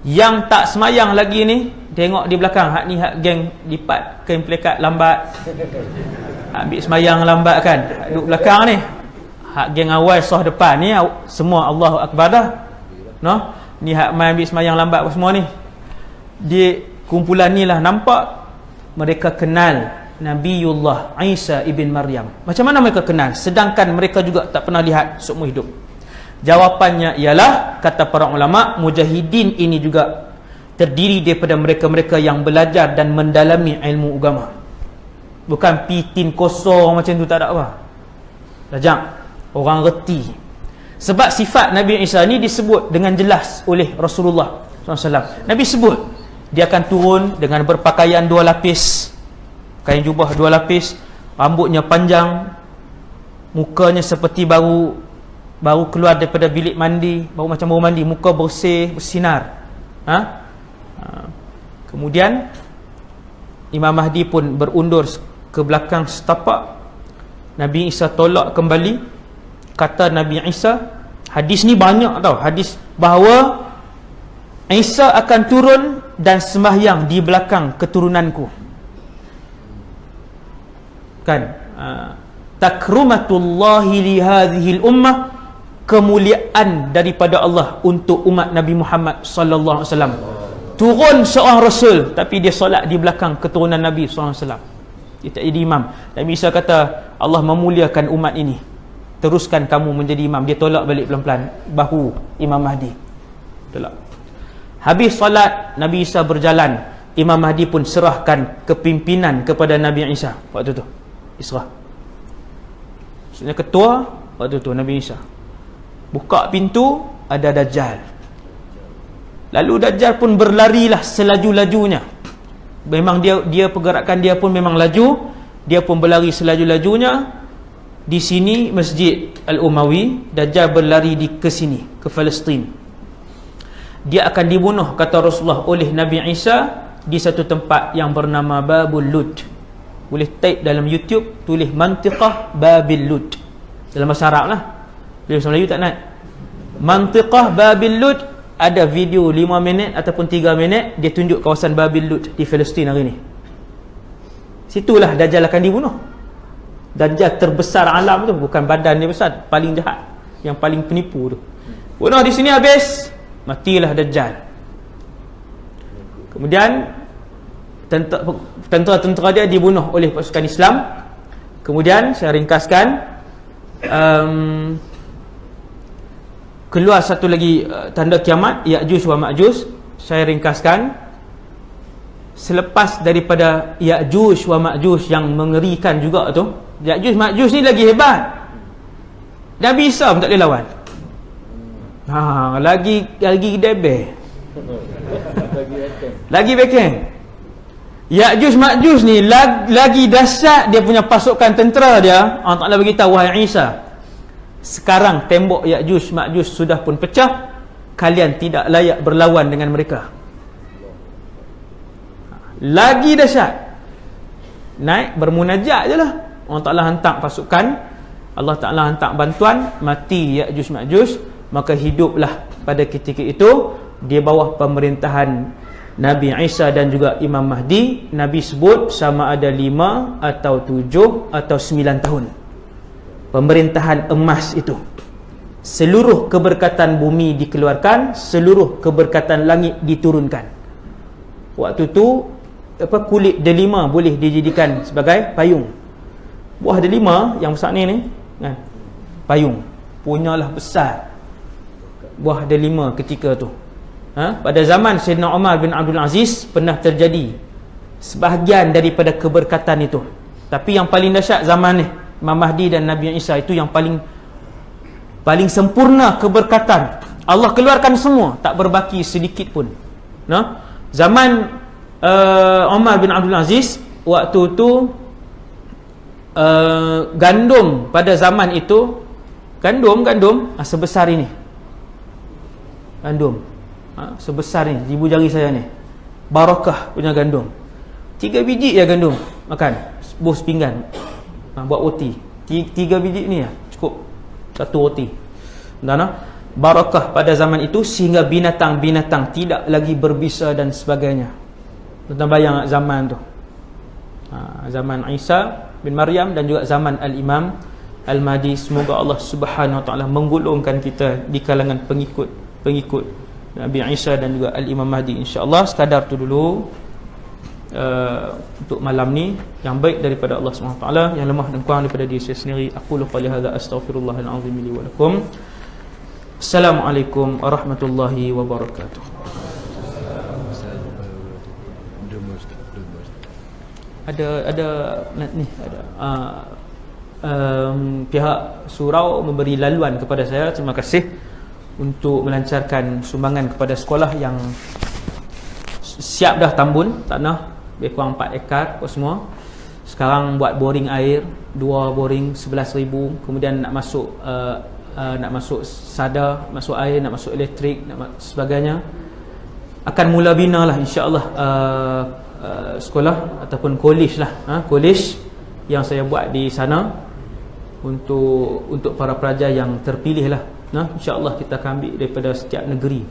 Yang tak semayang lagi ni, tengok di belakang, hak ni hak geng lipat kain pelekat lambat. Ambil semayang lambat kan, duduk belakang ni. Hak geng awal sah depan ni semua Allahu Akbar dah. No? Ni hak main ambil semayang lambat semua ni. Di kumpulan ni lah nampak mereka kenal Nabiullah Isa ibn Maryam. Macam mana mereka kenal sedangkan mereka juga tak pernah lihat seumur hidup? Jawapannya ialah, kata para ulama, mujahidin ini juga terdiri daripada mereka-mereka yang belajar dan mendalami ilmu agama. Bukan pitin kosong macam tu, tak ada apa. Belajar, orang reti. Sebab sifat Nabi Isa ni disebut dengan jelas oleh Rasulullah SAW. Nabi sebut dia akan turun dengan berpakaian 2 lapis, kain jubah 2 lapis, rambutnya panjang, mukanya seperti baru keluar daripada bilik mandi, macam baru mandi, muka bersih, bersinar. Kemudian Imam Mahdi pun berundur ke belakang setapak. Nabi Isa tolak kembali. Kata Nabi Isa, hadis ni banyak tau, hadis bahawa Isa akan turun dan sembahyang di belakang keturunanku. Kan? Takrumatullahi li hadhil ummah, kemuliaan daripada Allah untuk umat Nabi Muhammad sallallahu alaihi wasallam. Turun seorang rasul tapi dia solat di belakang keturunan Nabi sallallahu alaihi wasallam. Dia tak jadi imam. Nabi Isa kata, Allah memuliakan umat ini, teruskan kamu menjadi imam. Dia tolak balik pelan-pelan bahu Imam Mahdi. Tolak. Habis solat, Nabi Isa berjalan. Imam Mahdi pun serahkan kepimpinan kepada Nabi Isa. Waktu tu Isra. Maksudnya ketua waktu tu Nabi Isa. Buka pintu, ada Dajjal. Lalu Dajjal pun berlarilah selaju-lajunya. Memang dia pergerakan dia pun memang laju. Dia pun berlari selaju-lajunya. Di sini Masjid Al-Umawi, Dajjal berlari ke sini, ke Palestin. Dia akan dibunuh, kata Rasulullah, oleh Nabi Isa di satu tempat yang bernama Babul Lud. Boleh type dalam YouTube, tulis Mantiqah Babil Lud, dalam bahasa Arab lah. Dia bahasa Melayu tak naik. Mantiqah Babil Lud, ada video 5 minit ataupun 3 minit, dia tunjuk kawasan Babil Lud di Palestin hari ni. Situlah Dajjal akan dibunuh. Dajjal terbesar alam tu, bukan badan dia besar, paling jahat, yang paling penipu tu. Bunuh di sini habis, matilah Dajjal. Kemudian tentera-tentera dia dibunuh oleh pasukan Islam. Kemudian saya ringkaskan, keluar satu lagi tanda kiamat, Ya'juj wa Ma'juj. Saya ringkaskan, selepas daripada Ya'juj wa Ma'juj yang mengerikan juga tu, Ya'juj Ma'juj ni lagi hebat. Nabi Isa pun tak boleh lawan. Lagi debeh. Lagi backing. Ya'juj Ma'juj ni lagi dahsyat dia punya pasukan tentera dia. Allah Ta'ala beritahu, wahai Isa, sekarang tembok Ya'juj Ma'juj sudah pun pecah, kalian tidak layak berlawan dengan mereka. Lagi dahsyat. Naik bermunajat je lah. Allah Ta'ala hantar pasukan, Allah Ta'ala hantar bantuan, mati Ya'juj Ma'juj. Maka hiduplah pada ketika itu di bawah pemerintahan Nabi Isa dan juga Imam Mahdi. Nabi sebut sama ada 5 atau 7 atau 9 tahun pemerintahan emas itu. Seluruh keberkatan bumi dikeluarkan, seluruh keberkatan langit diturunkan. Waktu tu kulit delima boleh dijadikan sebagai payung. Buah delima yang besar ni kan, payung punyalah besar buah delima ketika tu. Pada zaman Sayyidina Umar bin Abdul Aziz pernah terjadi sebahagian daripada keberkatan itu. Tapi yang paling dahsyat zaman ni, Imam Mahdi dan Nabi Isa, itu yang paling sempurna keberkatan. Allah keluarkan semua, tak berbaki sedikit pun. Zaman Umar bin Abdul Aziz, waktu tu gandum pada zaman itu, gandum sebesar ini. Gandum sebesar ni, ibu jari saya ni, barakah punya gandum. 3 biji ya gandum makan, sebuah sepinggan, buat roti. 3 biji ni lah, cukup satu roti. Dan barakah pada zaman itu sehingga binatang-binatang tidak lagi berbisa dan sebagainya. Tuan bayang zaman tu, zaman Isa bin Maryam dan juga zaman Al-Imam Al-Mahdi. Semoga Allah Subhanahu Wa Taala menggolongkan kita di kalangan pengikut Nabi Isa dan juga Al-Imam Mahdi, insya-Allah. Sekadar tu dulu untuk malam ni, yang baik daripada Allah Subhanahu Wa Taala, yang lemah dan kurang daripada diri saya sendiri. Aku qali hadza astaghfirullahal azim li wa lakum. Assalamualaikum warahmatullahi wabarakatuh. Ada ni ada pihak surau memberi laluan kepada saya. Terima kasih untuk melancarkan sumbangan kepada sekolah yang siap dah tambun tanah lebih kurang 4 ekar apa semua. Sekarang buat boring air, 2 boring 11,000, kemudian nak masuk sadar, masuk air, nak masuk elektrik, sebagainya. Akan mula bina lah insya-Allah sekolah ataupun kolej lah, kolej yang saya buat di sana untuk para pelajar yang terpilih lah. InsyaAllah kita akan ambil daripada setiap negeri.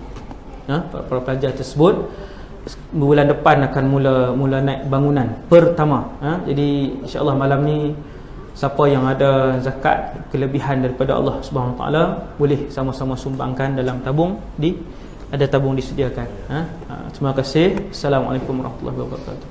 Para pelajar tersebut bulan depan akan mula naik bangunan pertama. Jadi insyaAllah malam ni siapa yang ada zakat kelebihan daripada Allah Subhanahu Wa Taala boleh sama-sama sumbangkan dalam tabung, ada tabung disediakan. Terima kasih. Assalamualaikum warahmatullahi wabarakatuh.